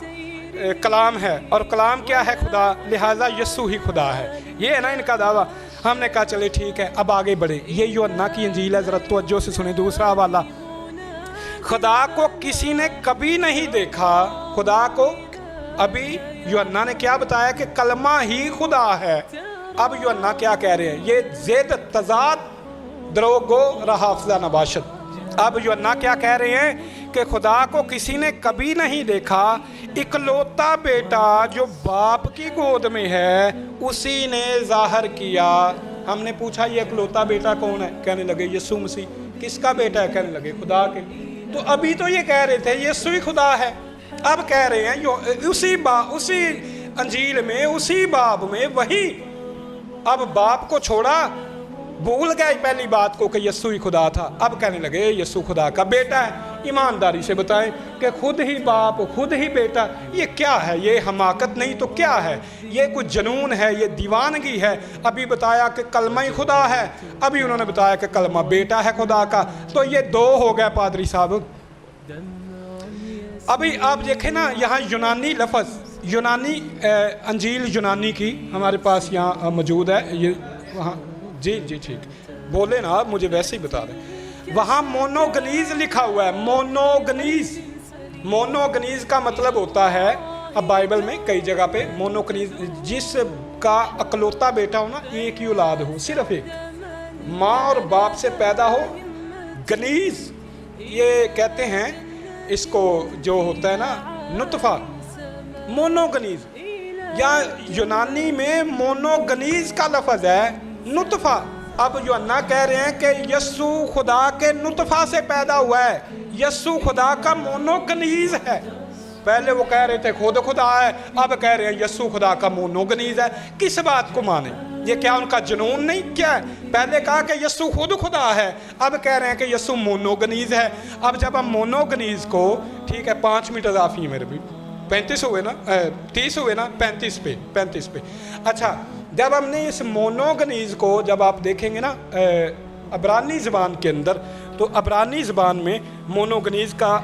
کلام ہے اور کلام کیا ہے؟ خدا، لہٰذا یسوع ہی خدا ہے۔ یہ ہے نا ان کا دعویٰ۔ ہم نے کہا چلے ٹھیک ہے، اب آگے بڑھیں۔ یہ یوحنا کی انجیل ہے، ذرا توجہ سے سنیں دوسرا حوالہ۔ خدا کو کسی نے کبھی نہیں دیکھا، خدا کو ابھی یوحنا نے کیا بتایا کہ کلمہ ہی خدا ہے۔ اب یوحنا کیا کہہ رہے ہیں؟ یہ زید تضاد دروغ رہا افزا نباشت۔ اب یوحنا کیا کہہ رہے ہیں کہ خدا کو کسی نے کبھی نہیں دیکھا، اکلوتا بیٹا جو باپ کی گود میں ہے اسی نے ظاہر کیا۔ ہم نے پوچھا یہ اکلوتا بیٹا کون ہے؟ کہنے لگے یسوع مسیح۔ کس کا بیٹا ہے؟ کہنے لگے خدا کے۔ تو ابھی تو یہ کہہ رہے تھے یسوع ہی خدا ہے، اب کہہ رہے ہیں اسی انجیل میں اسی باب میں وہی، اب باپ کو چھوڑا، بھول گئے پہلی بات کو کہ یسوع ہی خدا تھا، اب کہنے لگے یسوع خدا کا بیٹا ہے۔ ایمانداری سے بتائیں کہ خود ہی باپ خود ہی بیٹا، یہ کیا ہے؟ یہ حماقت نہیں تو کیا ہے؟ یہ کچھ جنون ہے، یہ دیوانگی ہے۔ ابھی بتایا کہ کلمہ ہی خدا ہے، ابھی انہوں نے بتایا کہ کلمہ بیٹا ہے خدا کا، تو یہ دو ہو گئے پادری صاحب۔ ابھی آپ دیکھیں نا یہاں یونانی لفظ، یونانی انجیل یونانی کی ہمارے پاس یہاں موجود ہے، یہ وہاں جی ٹھیک بولے نا، آپ مجھے ویسے ہی بتا رہے۔ وہاں مونوگنیز لکھا ہوا ہے، مونوگنیز۔ مونوگنیز کا مطلب ہوتا ہے، اب بائبل میں کئی جگہ پہ مونوگنیز، جس کا اکلوتا بیٹا ہو نا، ایک ہی اولاد ہو، صرف ایک، ماں اور باپ سے پیدا ہو۔ گنیز یہ کہتے ہیں اس کو جو ہوتا ہے نا نطفہ، مونوگنیز، یا یونانی میں مونوگنیز کا لفظ ہے نطفہ۔ اب یوحنا کہہ رہے ہیں کہ یسوع خدا کے نطفہ سے پیدا ہوا ہے، یسوع خدا کا مونوگنیز ہے۔ پہلے وہ کہہ رہے تھے خود خدا ہے، اب کہہ رہے ہیں یسوع خدا کا مونوگنیز ہے۔ کس بات کو مانے؟ یہ کیا ان کا جنون نہیں؟ کیا ہے؟ پہلے کہا کہ یسوع خود خدا ہے، اب کہہ رہے ہیں کہ یسوع مونوگنیز ہے۔ اب جب ہم مونوگنیز کو، ٹھیک ہے 5 منٹ اضافی ہے میرے بھی، 35 ہوئے نا، 30 ہوئے نا، 35 پہ۔ اچھا جب ہم نے اس مونوگنیز کو جب آپ دیکھیں گے نا عبرانی زبان کے اندر، تو عبرانی زبان میں مونوگنیز کا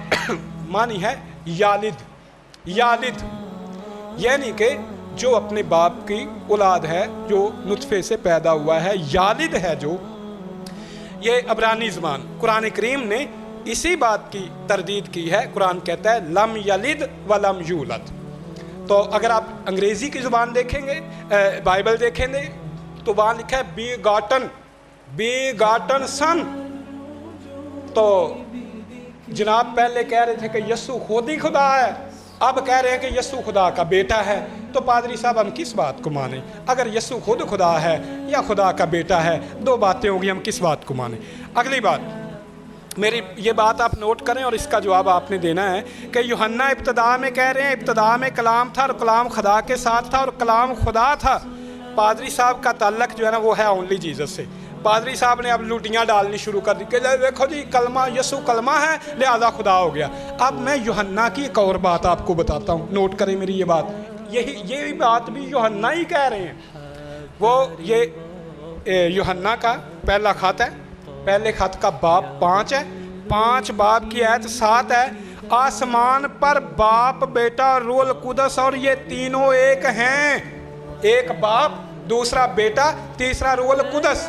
معنی ہے یالد، یعنی کہ جو اپنے باپ کی اولاد ہے، جو نطفے سے پیدا ہوا ہے، یالد ہے جو، یہ عبرانی زبان۔ قرآن کریم نے اسی بات کی تردید کی ہے، قرآن کہتا ہے لم یلد ولم یولد۔ تو اگر آپ انگریزی کی زبان دیکھیں گے، بائبل دیکھیں گے تو وہاں لکھا ہے بی گاٹن سن۔ تو جناب پہلے کہہ رہے تھے کہ یسوع خود ہی خدا ہے، اب کہہ رہے ہیں کہ یسوع خدا کا بیٹا ہے۔ تو پادری صاحب ہم کس بات کو مانیں؟ اگر یسوع خود خدا ہے یا خدا کا بیٹا ہے، دو باتیں ہوں گی، ہم کس بات کو مانیں؟ اگلی بات، میری یہ بات آپ نوٹ کریں اور اس کا جواب آپ نے دینا ہے کہ یوحنا ابتدا میں کہہ رہے ہیں ابتدا میں کلام تھا اور کلام خدا کے ساتھ تھا اور کلام خدا تھا۔ پادری صاحب کا تعلق جو ہے نا وہ ہے اونلی جیزس سے۔ پادری صاحب نے اب لوٹیاں ڈالنی شروع کر دی کہ دیکھو جی کلمہ یسوع کلمہ ہے لہذا خدا ہو گیا۔ اب میں یوحنا کی ایک اور بات آپ کو بتاتا ہوں، نوٹ کریں میری یہ بات، یہی بات بھی یوحنا ہی کہہ رہے ہیں۔ وہ یہ یوحنا کا پہلا خط ہے، پہلے خط کا باب 5 ہے، 5 باب کی آیت 7 ہے، آسمان پر باپ بیٹا روح القدس اور یہ تینوں ایک ہیں، ایک باپ، دوسرا بیٹا، تیسرا روح القدس۔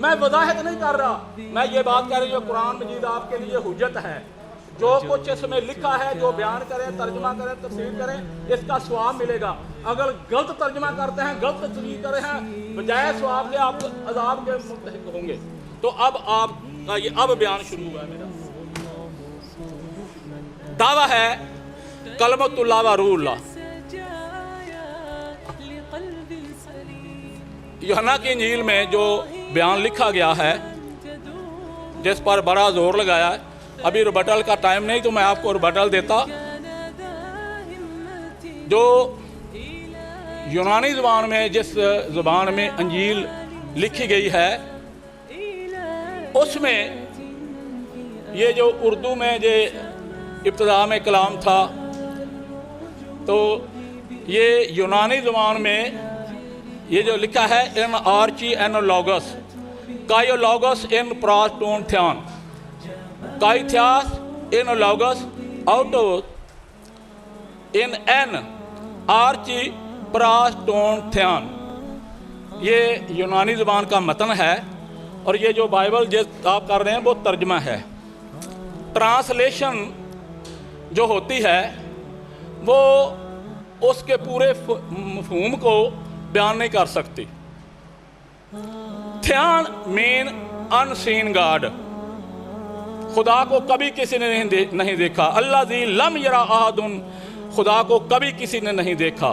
میں وضاحت نہیں کر رہا، میں یہ بات کر رہی ہوں قرآن مجید آپ کے لیے حجت ہے. جو کچھ اس میں لکھا ہے، جو بیان کریں، ترجمہ کریں، تفسیر کریں، اس کا ثواب ملے گا. اگر غلط ترجمہ کرتے ہیں، غلط تفسیر کرتے ہیں، بجائے ثواب کے آپ عذاب کے مستحق ہوں گے. تو اب آپ کا یہ اب بیان شروع ہوا ہے. میرا دعویٰ ہے کلمۃ اللہ و روح اللہ. یوحنا کی انجیل میں جو بیان لکھا گیا ہے، جس پر بڑا زور لگایا ہے، ابھی ریبٹل کا ٹائم نہیں تو میں آپ کو ریبٹل دیتا. جو یونانی زبان میں، جس زبان میں انجیل لکھی گئی ہے، اس میں یہ جو اردو میں جو ابتدا میں کلام تھا، تو یہ یونانی زبان میں یہ جو لکھا ہے ان آرچی این لوگس کائیو لوگس ان پراسٹون تھیان کائی تھیاس ان لوگس آؤٹو ان این آرچی پراسٹون تھیان. یہ یونانی زبان کا متن ہے، اور یہ جو بائبل جس آپ کر رہے ہیں وہ ترجمہ ہے. ٹرانسلیشن جو ہوتی ہے وہ اس کے پورے مفہوم کو بیان نہیں کر سکتی. تھیان مین ان سین گاڈ، خدا کو کبھی کسی نے نہیں دیکھا. اللہ ذی لم یرا احد، خدا کو کبھی کسی نے نہیں دیکھا.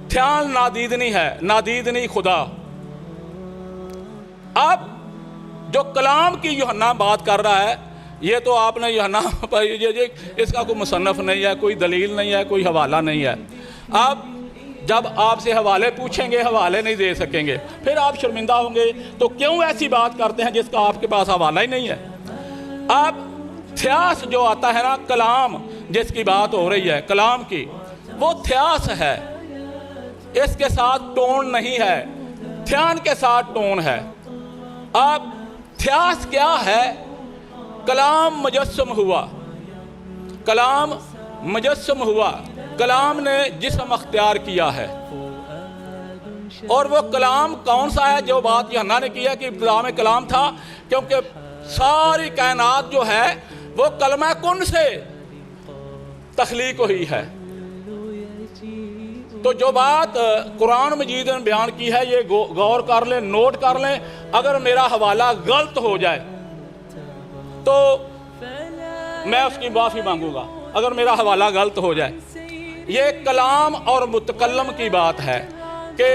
تھیان نادیدنی ہے، نادیدنی خدا. اب جو کلام کی یوحنا بات کر رہا ہے، یہ تو آپ نے یوحنا پر اس کا کوئی مصنف نہیں ہے، کوئی دلیل نہیں ہے، کوئی حوالہ نہیں ہے. اب جب آپ سے حوالے پوچھیں گے، حوالے نہیں دے سکیں گے، پھر آپ شرمندہ ہوں گے. تو کیوں ایسی بات کرتے ہیں جس کا آپ کے پاس حوالہ ہی نہیں ہے؟ اب تھیاس جو آتا ہے نا، کلام جس کی بات ہو رہی ہے، کلام کی، وہ تھیاس ہے. اس کے ساتھ ٹون نہیں ہے، تھیان کے ساتھ ٹون ہے. اب تھیاس کیا ہے؟ کلام مجسم ہوا، کلام مجسم ہوا، کلام نے جسم اختیار کیا ہے. اور وہ کلام کون سا ہے؟ جو بات یوحنا نے کی ہے کہ ابتدا میں کلام تھا، کیونکہ ساری کائنات جو ہے وہ کلمہ کن سے تخلیق ہوئی ہے. تو جو بات قرآن مجید نے بیان کی ہے، یہ غور کر لیں، نوٹ کر لیں. اگر میرا حوالہ غلط ہو جائے تو میں اس کی معافی مانگوں گا، اگر میرا حوالہ غلط ہو جائے. یہ کلام اور متکلم کی بات ہے کہ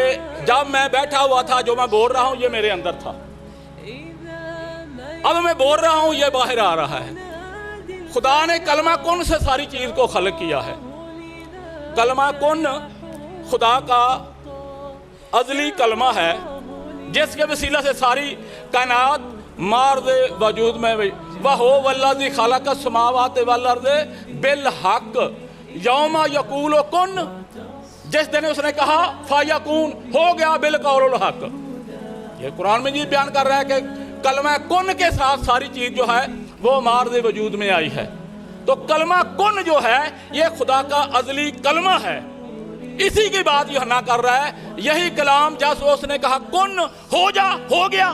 جب میں بیٹھا ہوا تھا، جو میں بول رہا ہوں یہ میرے اندر تھا، اب میں بول رہا ہوں یہ باہر آ رہا ہے. خدا نے کلمہ کن سے ساری چیز کو خلق کیا ہے. کلمہ کن خدا کا ازلی کلمہ ہے، جس کے وسیلہ سے ساری کائنات مارد وجود میں وَهُوَ الَّذِي خَلَقَ السَّمَاوَاتِ وَالْأَرْضَ بِالْحَقِّ یوم یقول کن، جس دن اس نے کہا فَیَکُون، ہو گیا بالقول الحق. یہ قرآن میں بیان کر رہا ہے کہ کلمہ کن کے ساتھ ساری چیز جو ہے وہ مارد وجود میں آئی ہے. تو کلمہ کن جو ہے یہ خدا کا ازلی کلمہ ہے. اسی کی بات یوحنا کر رہا ہے. یہی کلام جیسے اس نے کہا کن، ہو جا، ہو گیا،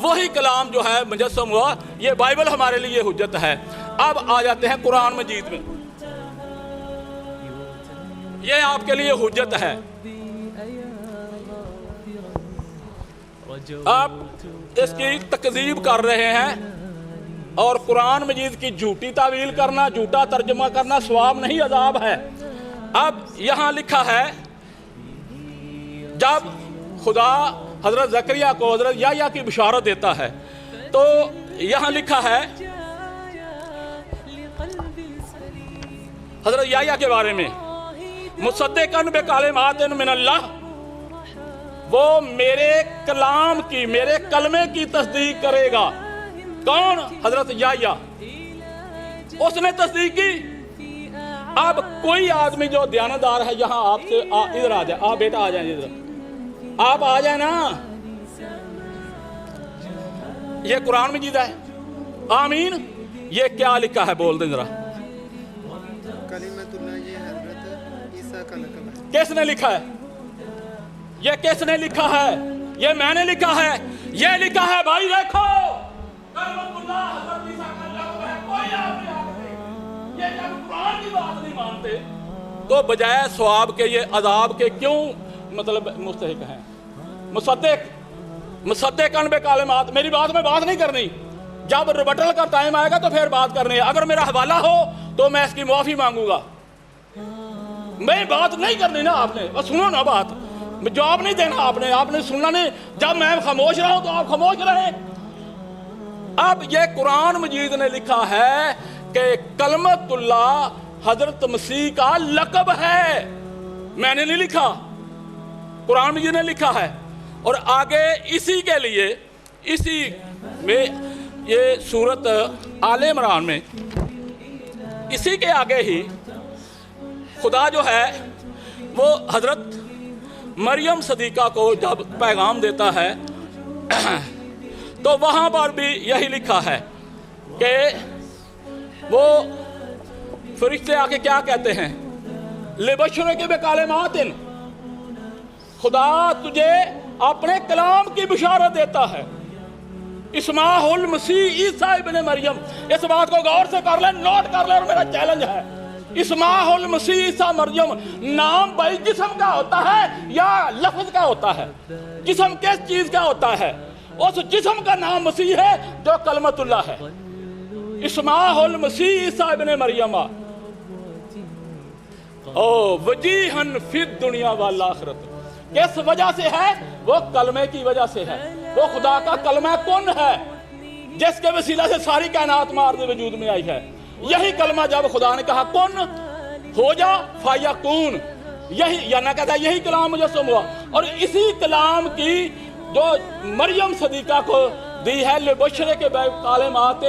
وہی کلام جو ہے مجسم ہوا. یہ بائبل ہمارے لیے حجت ہے. اب آ جاتے ہیں قرآن مجید میں. یہ آپ کے لیے حجت ہے. آپ اس کی تکذیب کر رہے ہیں، اور قرآن مجید کی جھوٹی تعویل کرنا، جھوٹا ترجمہ کرنا ثواب نہیں، عذاب ہے. اب یہاں لکھا ہے، جب خدا حضرت زکریا کو حضرت یحییٰ کی بشارت دیتا ہے، تو یہاں لکھا ہے حضرت یحییٰ کے بارے میں، مصدقاً بکلمات من اللہ، وہ میرے کلام کی، میرے کلمے کی تصدیق کرے گا. کون؟ حضرت یحییٰ. اس نے تصدیق کی. اب کوئی آدمی جو دیانتدار ہے یہاں آپ سے ادھر آ جائے. آپ بیٹا آ جائیں ادھر، آپ آ جائیں نا. یہ قرآن مجید ہے. آمین. یہ کیا لکھا ہے بول دیں ذرا. کلمۃ اللہ، یہ حضرت عیسیٰ کا لقب ہے. کس نے لکھا ہے؟ یہ کس نے لکھا ہے؟ یہ میں نے لکھا ہے، یہ لکھا ہے بھائی دیکھو کلمۃ اللہ حضرت عیسیٰ کا لقب ہے، کوئی آپ نہیں آتے۔ یہ جب قرآن کی بات نہیں مانتے تو بجائے ثواب کے یہ عذاب کے کیوں مطلب مستحق ہیں؟ مصدقاً بکلمات، میری بات میں بات نہیں کرنی، جب ریبٹل کا ٹائم آئے گا تو پھر بات کرنی ہے۔ اگر میرا حوالہ ہو تو میں اس کی معافی مانگوں گا، میں بات نہیں کرنی نا آپ نے، بس سنو نا بات، جواب نہیں دینا آپ نے سننا نہیں، جب میں خاموش رہا ہوں تو آپ خاموش رہیں۔ اب یہ قرآن مجید نے لکھا ہے کہ کلمت اللہ حضرت مسیح کا لقب ہے، میں نے نہیں لکھا، قرآن مجید نے لکھا ہے۔ اور آگے اسی کے لیے اسی میں یہ سورت آل عمران میں اسی کے آگے ہی خدا جو ہے وہ حضرت مریم صدیقہ کو جب پیغام دیتا ہے تو وہاں پر بھی یہی لکھا ہے کہ وہ فرشتے آ کے کیا کہتے ہیں، لِبَشِّرِكَ بِكَلِمَاتٍ، خدا تجھے اپنے کلام کی بشارت دیتا ہے، اسمہ المسیح عیسیٰ ابن مریم۔ اس بات کو غور سے کر لیں، نوٹ کر لیں، اور میرا چیلنج ہے، اسمہ المسیح عیسیٰ مریم، نام بھائی جسم کا ہوتا ہے یا لفظ کا ہوتا ہے؟ جسم کس چیز کا ہوتا ہے؟ اس جسم کا نام مسیح ہے جو کلمت اللہ ہے، اسمہ المسیح عیسیٰ ابن مریم، او وجیہن فی الدنیا والآخرت۔ کس وجہ سے ہے؟ وہ کلمے کی وجہ سے ہے، وہ خدا کا کلمہ کن ہے جس کے وسیلہ سے ساری کائنات مارد وجود میں آئی ہے۔ یہی کلمہ جب خدا نے کہا کن ہو جا فیکون، یہی یا نہ کہتا یہی کلام مجسم ہوا، اور اسی کلام کی جو مریم صدیقہ کو دی ہے لِبَشِّرِكَ بِكَلِمَاتٍ،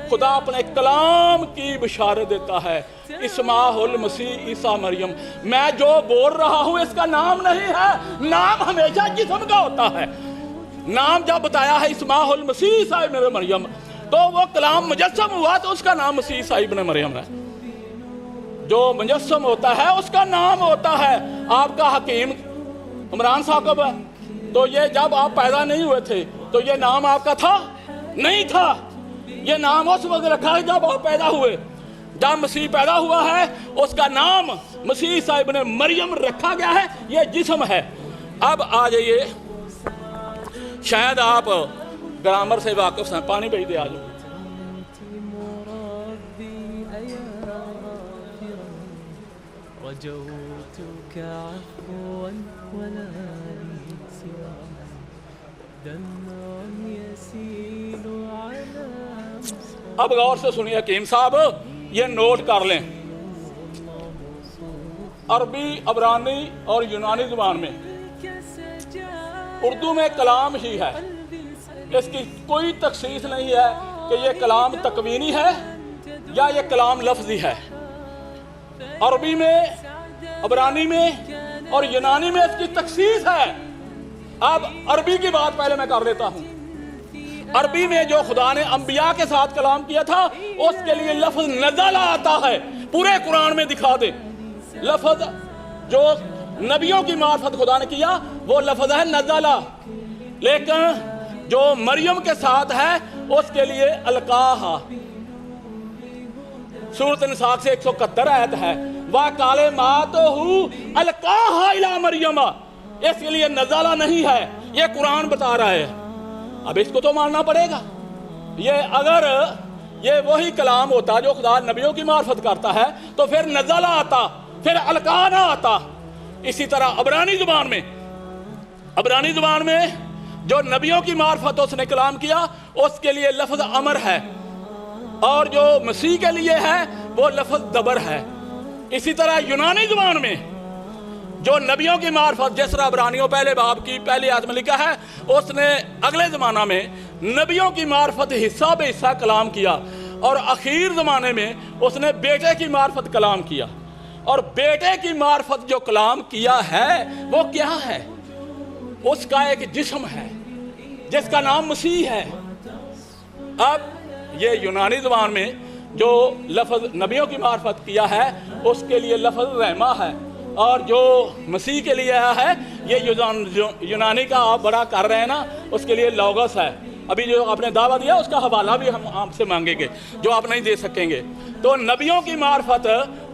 خدا اپنے کلام کی بشارت دیتا ہے، اسمہ المسیح عیسیٰ مریم۔ میں جو بول رہا ہوں اس کا نام نہیں ہے، نام ہمیشہ جسم کا ہوتا ہے۔ نام جب بتایا ہے اسمہ المسیح عیسیٰ ابن مریم تو وہ کلام مجسم ہوا تو اس کا نام مسیح عیسیٰ ابن مریم ہے۔ جو مجسم ہوتا ہے اس کا نام ہوتا ہے۔ آپ کا حکیم عمران ثاقب ہے، تو یہ جب آپ پیدا نہیں ہوئے تھے تو یہ نام آپ کا تھا؟ نہیں تھا، یہ نام اس وقت رکھا ہے جب آپ پیدا ہوئے۔ جب مسیح پیدا ہوا ہے اس کا نام مسیح عیسیٰ ابن مریم رکھا گیا ہے، یہ جسم ہے۔ اب آ جائیے، شاید آپ گرامر سے واقف ہیں، پانی بھیج دے آ جاؤ۔ رجوتك عفوا ولا لي سوى دمع يسيل على اب غور سے سنیے حکیم صاحب، یہ نوٹ کر لیں، عربی، عبرانی اور یونانی زبان میں، اردو میں کلام ہی ہے، اس کی کوئی تخصیص نہیں ہے کہ یہ کلام تکوینی ہے یا یہ کلام لفظی ہے۔ عربی میں، عبرانی میں اور یونانی میں اس کی تخصیص ہے۔ اب عربی کی بات پہلے میں کر لیتا ہوں۔ عربی میں جو خدا نے انبیاء کے ساتھ کلام کیا تھا اس کے لیے لفظ نزل آتا ہے، پورے قرآن میں دکھا دے۔ لفظ جو نبیوں کی معرفت خدا نے کیا وہ لفظ ہے نزلہ، لیکن جو مریم کے ساتھ ہے اس کے لیے القاہا۔ سورۃ نساء سے 171 آیت ہے، وَكَلِمَاتُهُ أَلْقَاهَا إِلَىٰ مَرْيَمَ، اس کے لیے نزلہ نہیں ہے، یہ قرآن بتا رہا ہے۔ اب اس کو تو ماننا پڑے گا۔ یہ اگر یہ وہی کلام ہوتا جو خدا نبیوں کی معرفت کرتا ہے تو پھر نزلہ آتا، پھر القاہ نہ آتا۔ اسی طرح عبرانی زبان میں جو نبیوں کی معرفت اس نے کلام کیا اس کے لیے لفظ امر ہے، اور جو مسیح کے لیے ہے وہ لفظ دبر ہے۔ اسی طرح یونانی زبان میں جو نبیوں کی معرفت، جس طرح عبرانیوں پہلے باب کی پہلی آیت میں لکھا ہے، اس نے اگلے زمانہ میں نبیوں کی معرفت حصہ بے حصہ کلام کیا، اور اخیر زمانے میں اس نے بیٹے کی معرفت کلام کیا۔ اور بیٹے کی معرفت جو کلام کیا ہے وہ کیا ہے؟ اس کا ایک جسم ہے جس کا نام مسیح ہے۔ اب یہ یونانی زبان میں جو لفظ نبیوں کی معرفت کیا ہے اس کے لیے لفظ رحمہ ہے، اور جو مسیح کے لیے ہے یہ یونانی کا آپ بڑا کر رہے ہیں نا، اس کے لیے لوگوس ہے. ابھی جو آپ نے دعویٰ دیا اس کا حوالہ بھی ہم آپ سے مانگیں گے جو آپ نہیں دے سکیں گے. تو نبیوں کی معرفت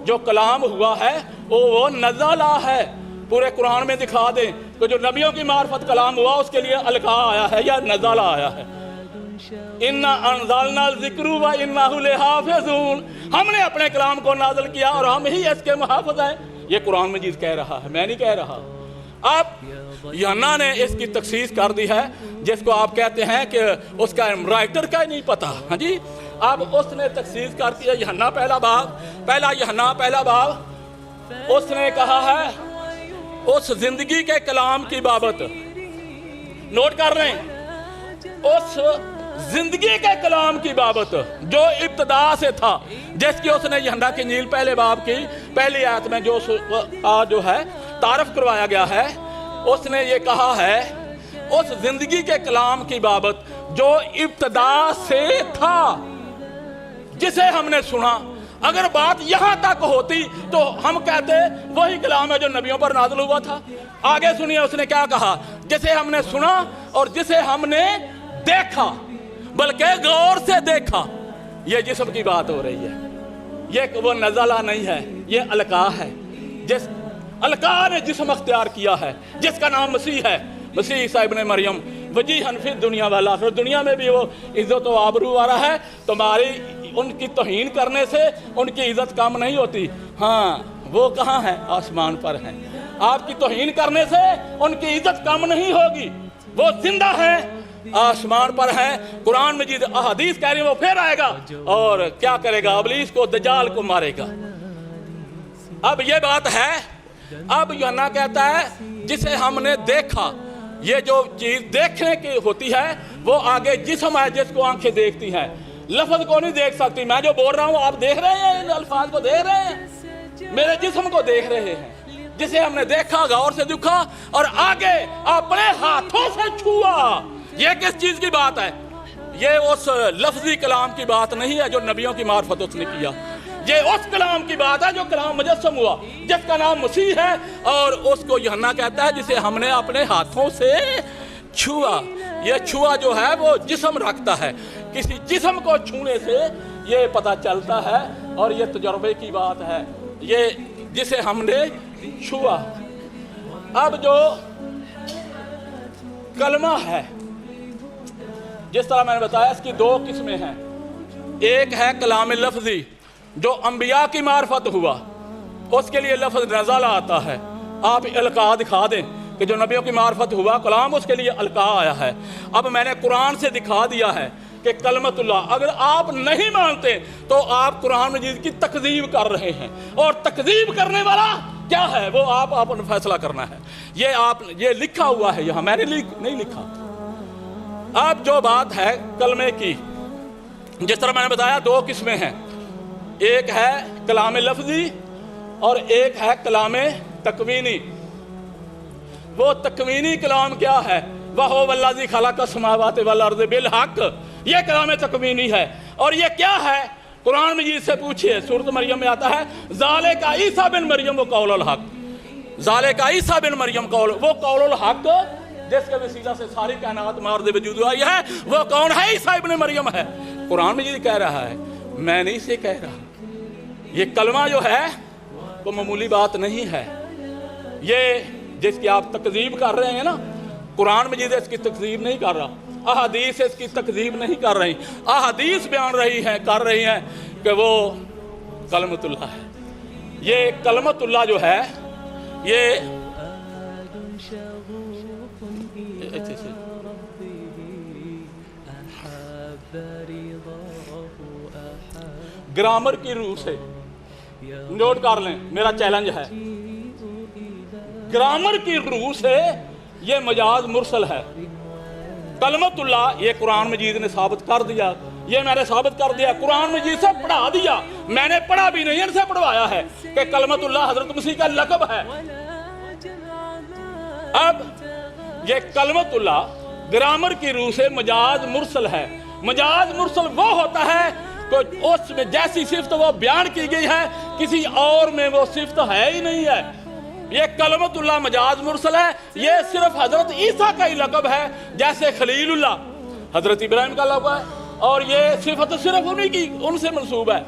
جو کلام ہوا ہے وہ نزلہ ہے. پورے قرآن میں دکھا دیں کہ جو نبیوں کی معرفت کلام ہوا اس کے لیے القا آیا ہے یا نزلہ آیا ہے. اِنَّا أَنزَلْنَا الذِّكْرَ وَإِنَّهُ لَحَافِظٌ، ہم نے اپنے کلام کو نازل کیا اور ہم ہی اس کے محافظ ہیں. یہ قرآن مجید کہہ رہا ہے، میں نہیں کہہ رہا. اب یوحنا نے اس کی تخصیص کر دی ہے جس کو آپ کہتے ہیں کہ اس کا رائٹر کا نہیں پتا. ہاں جی، اب اس نے تخصیص کر دیا. یوحنا پہلا باب اس نے کہا ہے اس زندگی کے کلام کی بابت. نوٹ کر رہے ہیں، اس زندگی کے کلام کی بابت جو ابتدا سے تھا، جس کی اس نے یوحنا کی انجیل پہلے باب کی پہلی آیت میں جو ہے تعارف کروایا گیا ہے. اس نے یہ کہا ہے اس زندگی کے کلام کی بابت جو ابتدا سے تھا، جسے ہم نے سنا. اگر بات یہاں تک ہوتی تو ہم کہتے وہی کلام ہے جو نبیوں پر نازل ہوا تھا. آگے سنیے اس نے کیا کہا، جسے ہم نے سنا اور جسے ہم نے دیکھا، بلکہ غور سے دیکھا. یہ جسم کی بات ہو رہی ہے، یہ وہ نزلہ نہیں ہے، یہ القا ہے. جس القا نے جسم اختیار کیا ہے، جس کا نام مسیح ہے، مسیح عیسیٰ ابن مریم، وجیہاً فی الدنیا والآخرہ، دنیا میں بھی وہ عزت و آبرو والا ہے. تمہاری ان کی توہین کرنے سے ان کی عزت کم نہیں ہوتی. ہاں وہ کہاں ہے؟ آسمان پر ہیں. آپ کی توہین کرنے سے ان کی عزت کم نہیں ہوگی. وہ زندہ ہے، آسمان پر ہے. قرآن مجید احادیث کہہ رہی ہیں وہ پھر آئے گا اور کیا کرے گا؟ ابلیس کو، دجال کو مارے گا. اب یہ بات ہے. اب یوحنا کہتا ہے جسے ہم نے دیکھا. یہ جو چیز دیکھنے کی ہوتی ہے وہ آگے جسم ہے جس کو آنکھیں دیکھتی ہیں، لفظ کو نہیں دیکھ سکتی. میں جو بول رہا ہوں آپ دیکھ رہے ہیں، ان الفاظ کو دیکھ رہے ہیں، میرے جسم کو دیکھ رہے ہیں. جسے ہم نے دیکھا، غور سے دیکھا اور آگے اپنے ہاتھوں سے چھوا. یہ کس چیز کی بات ہے؟ یہ اس لفظی کلام کی بات نہیں ہے جو نبیوں کی معرفت اس نے کیا. یہ اس کلام کی بات ہے جو کلام مجسم ہوا، جس کا نام مسیح ہے. اور اس کو یوحنا کہتا ہے جسے ہم نے اپنے ہاتھوں سے چھوا. یہ چھوا جو ہے وہ جسم رکھتا ہے. کسی جسم کو چھونے سے یہ پتہ چلتا ہے اور یہ تجربے کی بات ہے. یہ جسے ہم نے چھوا. اب جو کلمہ ہے، جس طرح میں نے بتایا اس کی دو قسمیں ہیں. ایک ہے کلام لفظی جو انبیاء کی معرفت ہوا، اس کے لیے لفظ نزلہ آتا ہے. آپ القا دکھا دیں کہ جو نبیوں کی معرفت ہوا کلام، اس کے لیے القا آیا ہے. اب میں نے قرآن سے دکھا دیا ہے کہ کلمت اللہ. اگر آپ نہیں مانتے تو آپ قرآن مجید کی تکذیب کر رہے ہیں، اور تکذیب کرنے والا کیا ہے وہ آپ نے فیصلہ کرنا ہے. یہ لکھا ہوا ہے یہاں، میں نے نہیں لکھا. اب جو بات ہے کلمے کی، جس طرح میں نے بتایا دو قسمیں ہیں. ایک ہے کلام لفظی اور ایک ہے کلام تکوینی. وہ تکوینی کلام کیا ہے؟ وَهُوَ الَّذِي خَلَقَ السَّمَاوَاتِ وَالْأَرْضَ بِالْحَقِّ. یہ کلام تکوینی ہے. اور یہ کیا ہے؟ قرآن مجید سے پوچھئے، سورۃ مریم میں آتا ہے ذَلِكَ عِیسیٰ بن مریم وَقَوْلُ الْحَقِّ. ذَلِكَ عِیسیٰ بن مریم وہ قول الحق جس کے وسیلہ سے ساری کائنات مارد وجود آئی ہے. وہ کون ہے؟ عیسیٰ ابن مریم ہے. قرآن مجید کہہ رہا ہے، میں نہیں سے کہہ رہا. یہ کلمہ جو ہے وہ معمولی بات نہیں ہے. یہ جس کی آپ تکذیب کر رہے ہیں نا، قرآن مجید اس کی تکذیب نہیں کر رہا، احادیث اس کی تکذیب نہیں کر رہی. احادیث بیان کر رہی ہیں کہ وہ کلمت اللہ ہے. یہ کلمت اللہ جو ہے یہ گرامر کی روح سے نوٹ کر لیں، میرا چیلنج ہے. گرامر کی روح سے یہ مجاز مرسل ہے. کلمت اللہ یہ قرآن مجید نے ثابت کر دیا. یہ میں نے ثابت کر دیا، قرآن مجید سے پڑھا دیا. میں نے پڑھا بھی نہیں، ان سے پڑھوایا ہے کہ کلمت اللہ حضرت مسیح کا لقب ہے. اب یہ کلمت اللہ گرامر کی روح سے مجاز مرسل ہے. مجاز مرسل وہ ہوتا ہے کہ اس میں جیسی صفت وہ بیان کی گئی ہے کسی اور میں وہ صفت ہے ہی نہیں ہے. یہ کلمتullah مجاز مرسل ہے، یہ صرف حضرت عیسیٰ کا ہی لقب ہے، جیسے خلیل اللہ حضرت ابراہیم کا لقب ہے، اور یہ صفت صرف ان سے منسوب ہے۔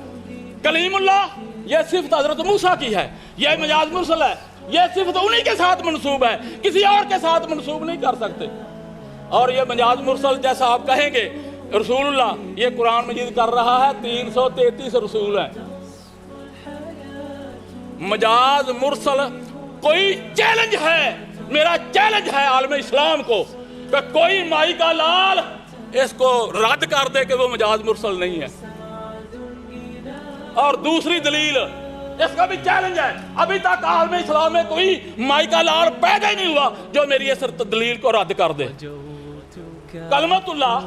کلیم اللہ یہ صفت حضرت موسیٰ کی ہے، یہ مجاز مرسل ہے، یہ صفت انہی کے ساتھ منسوب ہے، کسی اور کے ساتھ منسوب نہیں کر سکتے۔ اور یہ مجاز مرسل جیسا آپ کہیں گے رسول اللہ، یہ قرآن مجید کر رہا ہے 333 رسول ہیں۔ مجاز مرسل کوئی چیلنج ہے، میرا چیلنج ہے عالم اسلام کو کہ کوئی مائی کا لال اس کو رد کر دے کہ وہ مجاز مرسل نہیں ہے۔ اور دوسری دلیل اس کا بھی چیلنج ہے، ابھی تک عالم اسلام میں کوئی مائی کا لال پیدا ہی نہیں ہوا جو میری اس دلیل کو رد کر دے۔ کلمت اللہ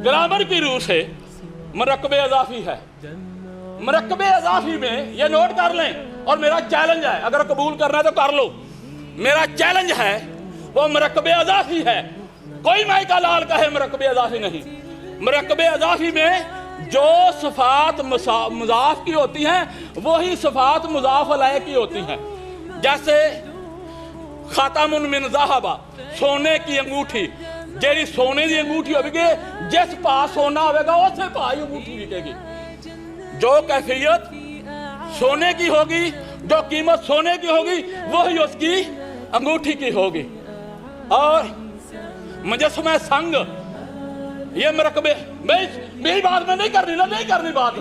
گرامر کی روح سے مرکب اضافی ہے، مرکب اضافی میں یہ نوٹ کر لیں، اور میرا چیلنج ہے، اگر قبول کرنا ہے تو کر لو، میرا چیلنج ہے وہ مرکب اضافی ہے، کوئی مائی کا لال کہے مرکب اضافی نہیں۔ مرکب اضافی میں جو صفات مضاف کی ہوتی ہیں وہی صفات مضاف علیہ کی ہوتی ہیں، جیسے خاتم من ذہب سونے کی انگوٹھی، جیری سونے دی انگوٹھی ہوگی گے جس پاس سونا ہوئے گا اسے پائی انگوٹھی بکے گی، جو کیفیت سونے کی ہوگی، جو قیمت سونے کی ہوگی وہی اس کی انگوٹھی کی ہوگی۔ اور مجسمہ سنگ یہ مرکبے، میری بات میں نہیں کرنی نا، نہیں کرنی بات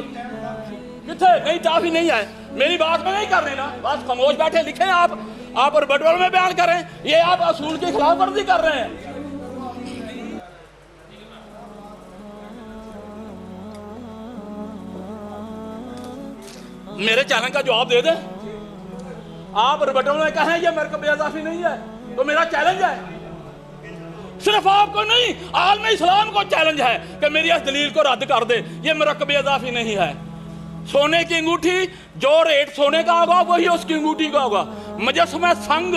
کتھے نہیں چاہی نہیں ہے، میری بات میں نہیں کرنی نا، بس خاموش بیٹھے لکھیں آپ اور بٹول میں بیان کریں، یہ آپ اصول کی خلاف ورزی کر رہے ہیں۔ میرے چیلنج کا جواب دے دیں، آپ ربٹوں میں کہیں یہ مرکب اضافی نہیں ہے تو میرا چیلنج ہے، صرف آپ کو نہیں عالم اسلام کو چیلنج ہے کہ میری اس دلیل کو رد کر دے، یہ مرکب اضافی نہیں ہے۔ سونے کی انگوٹھی جو ریٹ سونے کا ہوگا وہی اس کی انگوٹھی کا ہوگا۔ مجسمہ سنگ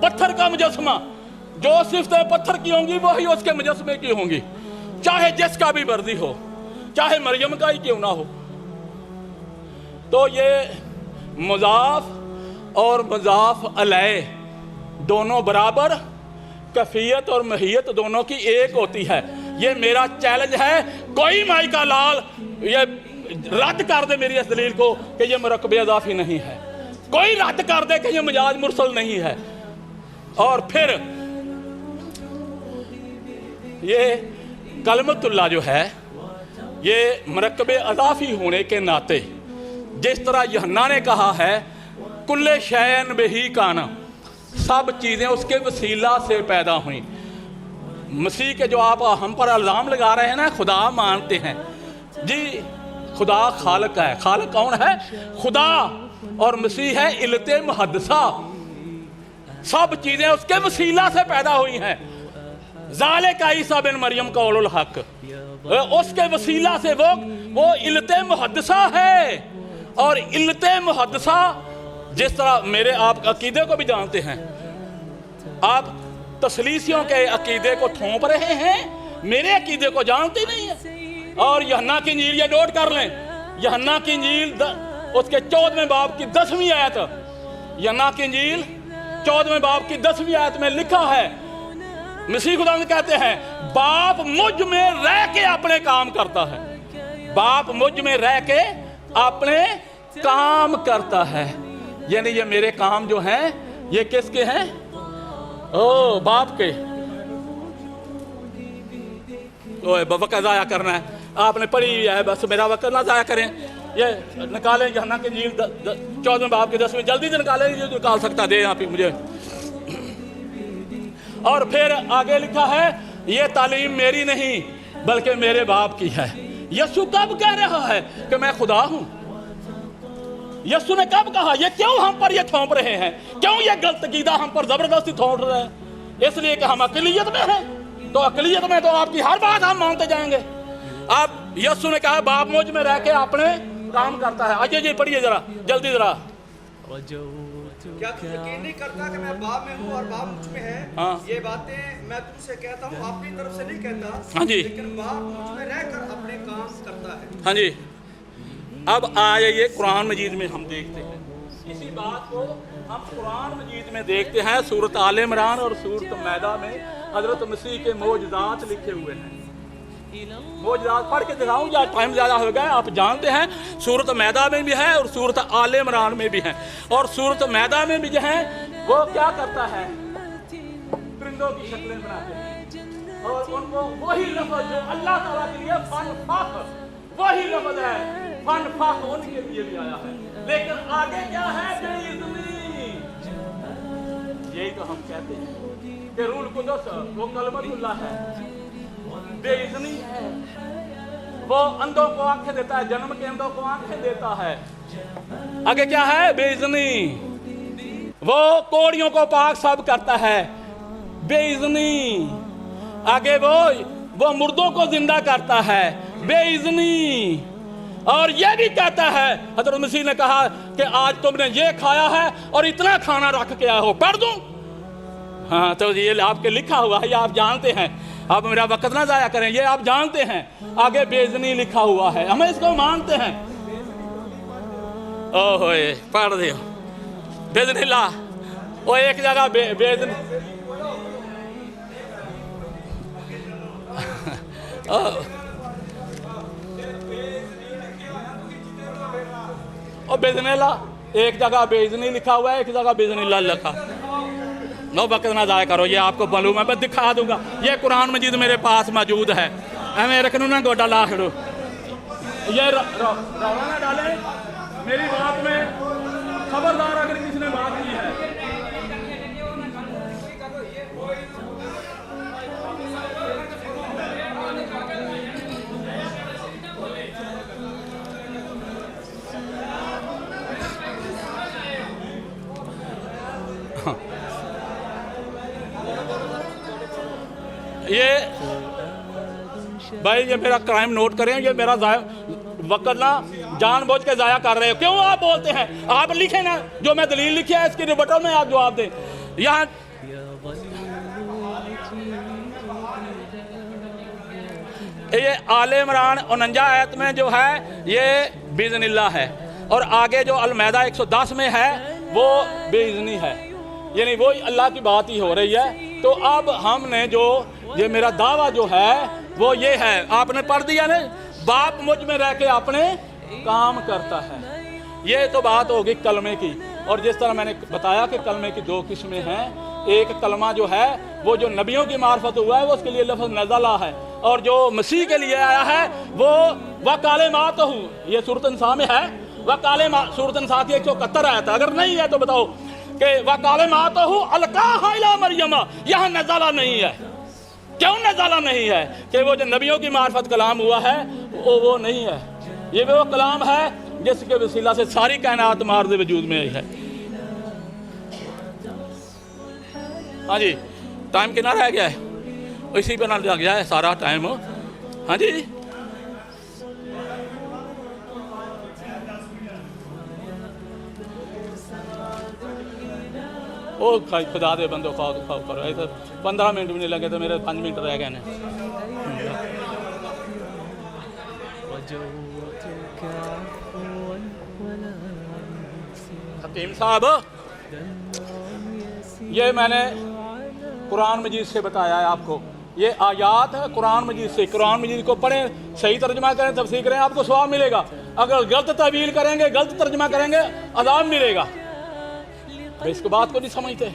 پتھر کا مجسمہ، جو صفتیں پتھر کی ہوں گی وہی اس کے مجسمے کی ہوں گی، چاہے جس کا بھی مرضی ہو، چاہے مریم کا ہی کیوں نہ ہو۔ تو یہ مضاف اور مضاف علیہ دونوں برابر، کیفیت اور ماہیت دونوں کی ایک ہوتی ہے۔ یہ میرا چیلنج ہے، کوئی مائی کا لال یہ رد کر دے میری اس دلیل کو کہ یہ مرکب اضافی نہیں ہے، کوئی رد کر دے کہ یہ مجاز مرسل نہیں ہے۔ اور پھر یہ کلمت اللہ جو ہے یہ مرکب اضافی ہونے کے ناطے، جس طرح یوحنا نے کہا ہے کل شیء بہ کان، سب چیزیں اس کے وسیلہ سے پیدا ہوئیں۔ مسیح کے جو آپ ہم پر الزام لگا رہے ہیں نا خدا مانتے ہیں، جی خدا خالق ہے، خالق کون ہے؟ خدا، اور مسیح ہے علت محدثہ، سب چیزیں اس کے وسیلہ سے پیدا ہوئی ہیں۔ ذالک عیسیٰ بن مریم قول الحق، اس کے وسیلہ سے وہ علت محدثہ ہے۔ اور علت محدثہ جس طرح میرے آپ عقیدے کو بھی جانتے ہیں، آپ تثلیثیوں کے عقیدے کو تھوپ رہے ہیں، میرے عقیدے کو جانتے نہیں ہیں۔ اور یوحنا کی انجیل یہ نوٹ کر لیں، یوحنا کی انجیل اس کے 14ویں باب کی 10ویں آیت، یوحنا کی انجیل 14ویں باب کی 10ویں آیت میں لکھا ہے، مسیح خداوند کہتے ہیں باپ مجھ میں رہ کے اپنے کام کرتا ہے، باپ مجھ میں رہ کے اپنے کام کرتا ہے، یعنی یہ میرے کام جو ہیں یہ کس کے ہیں؟ باپ کے۔ وقت ضائع کرنا ہے، آپ نے پڑھی ہے، بس میرا وقت نہ ضائع کریں۔ یہ نکالیں یوحنا کی انجیل 14ویں باب کی 10ویں، جلدی سے نکالیں، یہ نکال سکتا دے یہاں پہ مجھے۔ اور پھر آگے لکھا ہے یہ تعلیم میری نہیں بلکہ میرے باپ کی ہے۔ یسوع کب کہہ رہا ہے کہ میں خدا ہوں؟ یسوع نے کب کہا؟ یہ کیوں ہم پر یہ تھوپ رہے ہیں؟ کیوں یہ غلط عقیدہ ہم پر زبردستی تھوپ رہے ہیں؟ اس لیے کہ ہم اقلیت میں ہیں، تو اقلیت میں تو آپ کی ہر بات ہم مانتے جائیں گے۔ اب یسوع نے کہا باپ مجھ میں رہ کے اپنے کام کرتا ہے۔ آجے جی پڑھیے ذرا جلدی ذرا۔ کیا تو یقین نہیں کرتا کہ میں باپ میں ہوں اور باپ مجھ میں ہے؟ یہ باتیں میں تم سے کہتا ہوں اپنی طرف سے نہیں کہتا، لیکن باپ مجھ میں رہ کر اپنے کام کرتا ہے۔ ہاں جی، اب آئے یہ قرآن مجید میں ہم دیکھتے ہیں اسی بات کو ہم قرآن مجید میں دیکھتے ہیں سورۃ آل عمران اور سورۃ مائدہ میں حضرت مسیح کے معجزات لکھے ہوئے ہیں. معجزات پڑھ کے دکھاؤں یا ٹائم زیادہ ہو گیا؟ آپ جانتے ہیں سورۃ مائدہ میں بھی ہے اور سورۃ آل عمران میں بھی ہے. اور سورۃ مائدہ میں بھی جو ہے وہ کیا کرتا ہے؟ پرندوں کی شکلیں بناتے ہیں اور ان کو وہی لفظ جو اللہ تعالیٰ کے لیے فنفخ، وہی لفظ ہے فنفخ ان کے لیے بھی آیا ہے. لیکن آگے کیا ہے؟ بے اذنی. یہی تو ہم کہتے ہیں کہ روح القدس وہ کلمۃ اللہ ہے، بے اذنی ہے. وہ اندھوں کو آنکھیں دیتا ہے، جنم کے اندھوں کو آنکھیں دیتا ہے. آگے کیا ہے؟ بے اذنی. وہ کوڑیوں کو پاک صاف کرتا ہے، بے اذنی. آگے وہ مردوں کو زندہ کرتا ہے، بے اذنی. اور یہ بھی کہتا ہے، حضرت مسیح نے کہا کہ آج تم نے یہ کھایا ہے اور اتنا کھانا رکھ کے آئے ہو، پڑھ دوں؟ ہاں تو یہ آپ کے لکھا ہوا ہے، یہ آپ جانتے ہیں. آپ میرا وقت نہ ضائع کریں، یہ آپ جانتے ہیں. آگے بے اذنی لکھا ہوا ہے، ہمیں اس کو مانتے ہیں. او ہوئے پڑھ دیا بے اذن اللہ. وہ ایک جگہ بے اذن بے اذن اللہ. ایک جگہ بے اذنی لکھا ہوا ہے، ایک جگہ بے اذن اللہ لکھا. نو وقت نہ ضائع کرو، یہ آپ کو معلوم ہے، میں دکھا دوں گا. یہ قرآن مجید میرے پاس موجود ہے. میں رکھنوں نہ گوڈا لا کھڑو، یہ روانہ ڈالیں. میری بات میں خبردار اگر کسی نے بات کی ہے. یہ بھائی یہ میرا کرائم نوٹ کریں، یہ میرا وقت نہ جان بوجھ کے ضائع کر رہے ہو. کیوں آپ بولتے ہیں؟ آپ لکھیں نا جو میں دلیل لکھی ہے اس کی ریبٹل میں آپ جواب دیں. یہاں یہ آل عمران 49 آیت میں جو ہے یہ باذن اللہ ہے، اور آگے جو المائدہ 110 میں ہے وہ بے اذنی ہے. یعنی وہ اللہ کی بات ہی ہو رہی ہے. تو اب ہم نے جو یہ میرا دعویٰ جو ہے وہ یہ ہے، آپ نے پڑھ دیا نا، باپ مجھ میں رہ کے اپنے کام کرتا ہے. یہ تو بات ہوگی کلمے کی. اور جس طرح میں نے بتایا کہ کلمے کی 2 قسمیں ہیں. ایک کلمہ جو ہے وہ جو نبیوں کی معرفت ہوا ہے وہ اس کے لیے لفظ نزلہ ہے، اور جو مسیح کے لیے آیا ہے وہ وَقَالِمَاتُ. یہ سورۃ النساء میں ہے. سورۃ النساء کی 171 آیت ہے. اگر نہیں ہے تو بتاؤ کہ وَقَالِمَاتُهُ أَلْقَاهَا إِلَىٰ مَرْيَمَ. یہاں نزلہ نہیں ہے. کیوں نزلہ نہیں ہے؟ کہ وہ جو نبیوں کی معرفت کلام ہوا ہے وہ نہیں ہے. یہ وہ کلام ہے جس کے وسیلہ سے ساری کائنات مارد وجود میں آئی ہے. ہاں جی ٹائم کتنا رہ گیا ہے؟ اسی پہ نہ لگ گیا ہے سارا ٹائم. ہاں جی او خدا دے بندو خوف کرو. ایسے 15 منٹ بھی نہیں لگے تو میرے 5 منٹ رہ گئے ہیں. حکیم صاحب یہ میں نے قرآن مجید سے بتایا ہے آپ کو. یہ آیات ہے قرآن مجید سے. قرآن مجید کو پڑھیں، صحیح ترجمہ کریں، تفسیر کریں، آپ کو ثواب ملے گا. اگر غلط تعبیر کریں گے، غلط ترجمہ کریں گے، عذاب ملے گا. اس کو بات کو نہیں سمجھتے.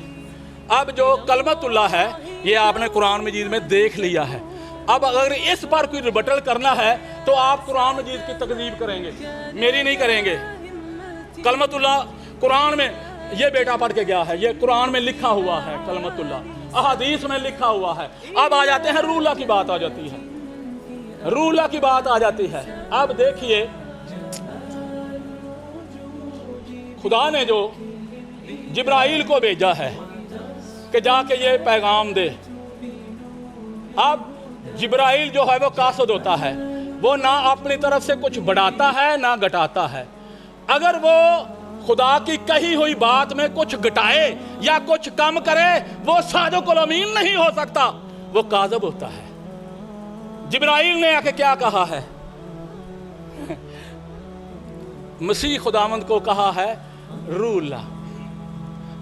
اب جو کلمت اللہ ہے یہ آپ نے قرآن مجید میں دیکھ لیا ہے. اب اگر اس پر کوئی ریبٹل کرنا ہے تو آپ قرآن مجید کی تکذیب کریں گے، میری نہیں کریں گے. کلمت اللہ قرآن میں یہ بیٹا پڑھ کے گیا ہے، یہ قرآن میں لکھا ہوا ہے کلمت اللہ، احادیث میں لکھا ہوا ہے. اب آ جاتے ہیں روح اللہ کی بات آ جاتی ہے. روح اللہ کی بات آ جاتی ہے. اب دیکھیے خدا نے جو جبرائیل کو بھیجا ہے کہ جا کے یہ پیغام دے. اب جبرائیل جو ہے وہ قاصد ہوتا ہے، وہ نہ اپنی طرف سے کچھ بڑھاتا ہے نہ گھٹاتا ہے. اگر وہ خدا کی کہی ہوئی بات میں کچھ گھٹائے یا کچھ کم کرے وہ صادق الامین نہیں ہو سکتا، وہ کاذب ہوتا ہے. جبرائیل نے آ کے کیا کہا ہے؟ مسیح خداوند کو کہا ہے روح اللہ.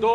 2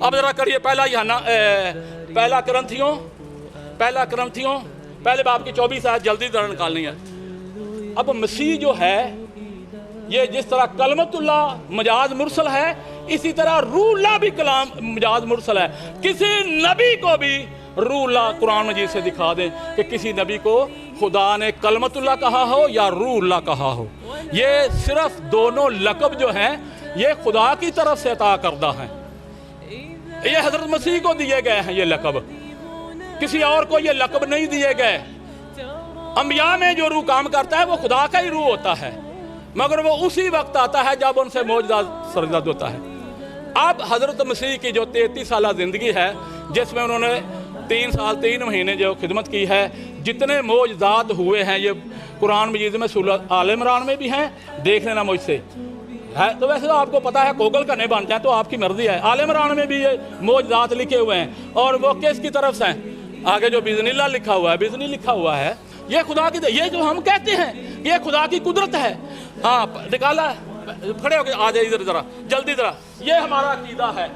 اب ذرا کریے پہلا کرنتھیوں پہلے باب کی 24 آیت جلدی ذرا نکالنی ہے. اب مسیح جو ہے یہ جس طرح کلمت اللہ مجاز مرسل ہے، اسی طرح روح اللہ بھی کلام مجاز مرسل ہے. کسی نبی کو بھی روح اللہ قرآن مجید سے دکھا دیں کہ کسی نبی کو خدا نے کلمت اللہ کہا ہو یا روح اللہ کہا ہو. یہ صرف دونوں لقب جو ہیں یہ خدا کی طرف سے عطا کردہ ہیں. یہ حضرت مسیح کو دیے گئے ہیں یہ لقب، کسی اور کو یہ لقب نہیں دیے گئے. انبیاء میں جو روح کام کرتا ہے وہ خدا کا ہی روح ہوتا ہے، مگر وہ اسی وقت آتا ہے جب ان سے معجزات سرزد ہوتا ہے. اب حضرت مسیح کی جو 33 سالہ زندگی ہے، جس میں انہوں نے 3 سال 3 مہینے جو خدمت کی ہے، جتنے معجزات ہوئے ہیں یہ قرآن مجید میں سورہ آل عمران میں بھی ہیں، دیکھ لینا مجھ سے ہے. تو ویسے تو آپ کو پتا ہے گوگل کرنے بن جائیں تو آپ کی مرضی ہے. آل عمران میں بھی یہ معجزات لکھے ہوئے ہیں، اور وہ کس کی طرف سے ہیں؟ آگے جو بِإِذْنِ اللہ لکھا ہوا ہے، بِإِذْنِ لکھا ہوا ہے، یہ خدا کی، یہ جو ہم کہتے ہیں یہ خدا کی قدرت ہے. ہاں نکالا کھڑے ہو کے آ جائے ادھر ذرا جلدی ذرا. یہ ہمارا عقیدہ ہے.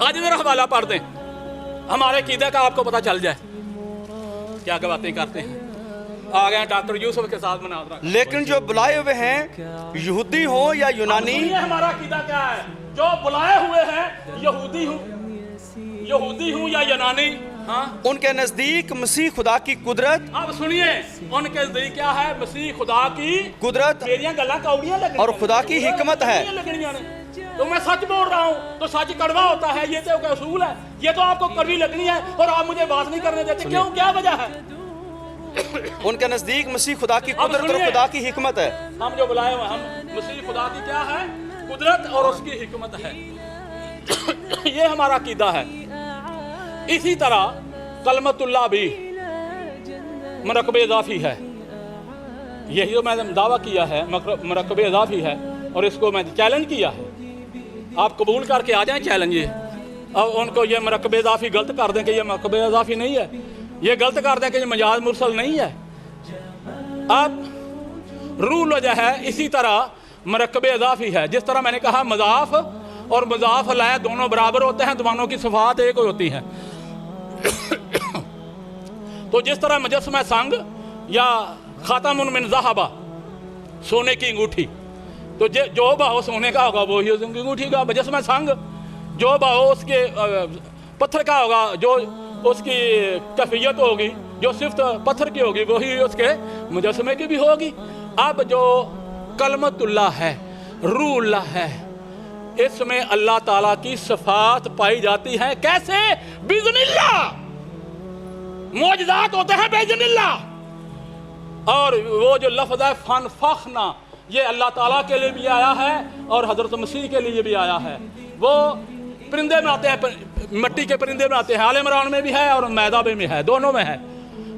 آج ادھر حوالہ پڑھ دیں، ہمارے عقیدہ کا آپ کو پتہ چل جائے کیا کیا باتیں کرتے ہیں. آ گئے ڈاکٹر یوسف کے ساتھ مناظرہ. لیکن جو بلائے ہوئے ہیں یہودی ہوں یا یونانی، ہمارا عقیدہ کیا ہے؟ جو بلائے ہوئے ہیں یہودی ہوں یا یونانی، ہاں ان کے نزدیک مسیح خدا کی قدرت. اب سنیے، ان کے نزدیک کیا ہے؟ مسیح خدا کی قدرت میریاں گلاں کوڑیاں لگنی اور خدا کی حکمت ہے. تو میں سچ بول رہا ہوں تو سچ کڑوا ہوتا ہے، یہ تو ایک اصول ہے. یہ تو آپ کو کڑوی لگنی ہے اور آپ مجھے بات نہیں کرنے دیتے. کیوں؟ کیا وجہ ہے؟ ان کے نزدیک مسیح خدا کی قدرت اور خدا کی حکمت ہے. ہم جو بلائے ہوئے ہم مسیح خدا کی کیا ہے؟ قدرت اور اس کی حکمت ہے. یہ ہمارا عقیدہ ہے. اسی طرح کلمت اللہ بھی مرکب اضافی ہے. یہی جو میں نے دعویٰ کیا ہے مرکب اضافی ہے، اور اس کو میں چیلنج کیا ہے. آپ قبول کر کے آ جائیں چیلنج. اور ان کو یہ مرکب اضافی غلط کر دیں کہ یہ مرکب اضافی نہیں ہے، یہ غلط کر دیں کہ یہ مجاز مرسل نہیں ہے. اب رول جو ہے اسی طرح مرکب اضافی ہے. جس طرح میں نے کہا مضاف اور مضاف الیہ دونوں برابر ہوتے ہیں، دونوں کی صفات ایک ہوتی ہیں. تو جس طرح مجسمہ سنگ یا خاتم من ذہب سونے کی انگوٹھی، تو جو بہو سونے کا ہوگا وہی اس کی انگوٹھی کا. مجسمہ سنگ جو بہو اس کے پتھر کا ہوگا، جو اس کی کیفیت ہوگی جو صرف پتھر کی ہوگی وہی اس کے مجسمے کی بھی ہوگی. اب جو کلمت اللہ ہے، روح اللہ ہے، اس میں اللہ تعالیٰ کی صفات پائی جاتی ہیں. کیسے؟ بِإِذْنِ اللہ. معجزات ہوتے ہیں بِإِذْنِ اللہ. اور وہ جو لفظ ہے فَنْفَخْنَا، یہ اللہ تعالیٰ کے لیے بھی آیا ہے اور حضرت مسیح کے لیے بھی آیا ہے. وہ پرندے میں آتے ہیں، مٹی کے پرندے میں آتے ہیں. آل عمران میں بھی ہے اور مائدہ میں ہے، دونوں میں ہے.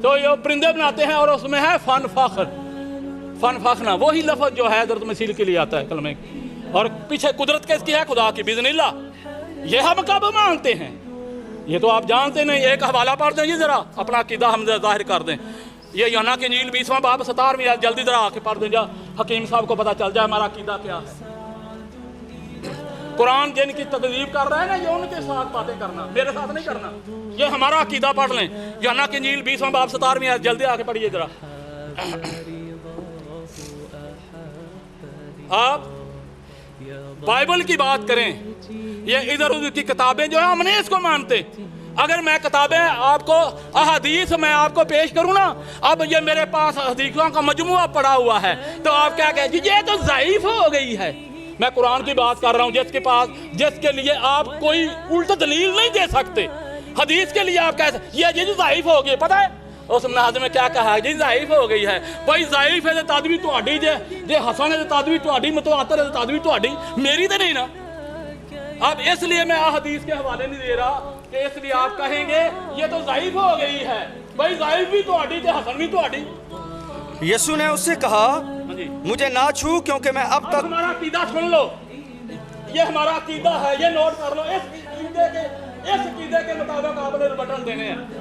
تو یہ پرندے میں آتے ہیں اور اس میں ہے فَنْفَخْنَا. وہی لفظ جو ہے حضرت مسیح کے لیے آتا ہے کلمے. اور پیچھے قدرت کس کی ہے؟ خدا کی. بِإِذْنِ اللہ. یہ ہم کب مانتے ہیں؟ یہ تو آپ جانتے نہیں. ایک حوالہ پڑھ دیں، یہ ذرا اپنا عقیدہ ہم ظاہر کر دیں. یہ یوحنا کی انجیل 20واں باب 17ویں آیت جلدی ذرا آ کے پڑھ دیں جا، حکیم صاحب کو پتہ چل جائے ہمارا عقیدہ کیا ہے. قرآن جن کی تکذیب کر رہا ہے نا، یہ ان کے ساتھ باتیں کرنا، میرے ساتھ نہیں کرنا. یہ ہمارا عقیدہ پڑھ لیں. یوحنا کی انجیل 20واں باب 17ویں آیت جلدی آ کے پڑھیے ذرا. آپ بائبل کی بات کریں، یہ ادھر ادھر کی کتابیں جو ہیں ہم نہیں اس کو مانتے. اگر میں کتابیں آپ کو احادیث میں آپ کو پیش کروں نا، اب یہ میرے پاس حدیثوں کا مجموعہ پڑا ہوا ہے، تو آپ کیا کہیں یہ تو ضعیف ہو گئی ہے. میں قرآن کی بات کر رہا ہوں جس کے لیے آپ کوئی الٹا دلیل نہیں دے سکتے. حدیث کے لیے آپ کہتے یہ ضعیف ہو گئی. پتہ ہے اس مناظر میں کیا کہا ہے؟ جی ضعیف ہو گئی ہے. بھائی ضعیف ہے تدوی تہاڈی، جے حسن ہے تدوی تہاڈی، متواتر ہے تدوی تہاڈی، میری تو نہیں نا. اب اس لیے میں حدیث کے حوالے نہیں دے رہا کہ اس لیے آپ کہیں گے یہ تو ضعیف ہو گئی ہے. بھائی ضعیف بھی تہاڈی تے حسن بھی تہاڈی. یسوع نے اس سے کہا مجھے نہ چھو، کیونکہ میں اب تک. ہمارا عقیدہ سن لو، یہ ہمارا عقیدہ ہے، یہ نوٹ کر لو. اس عقیدے کے مطابق آپ نے بٹن دینے ہیں.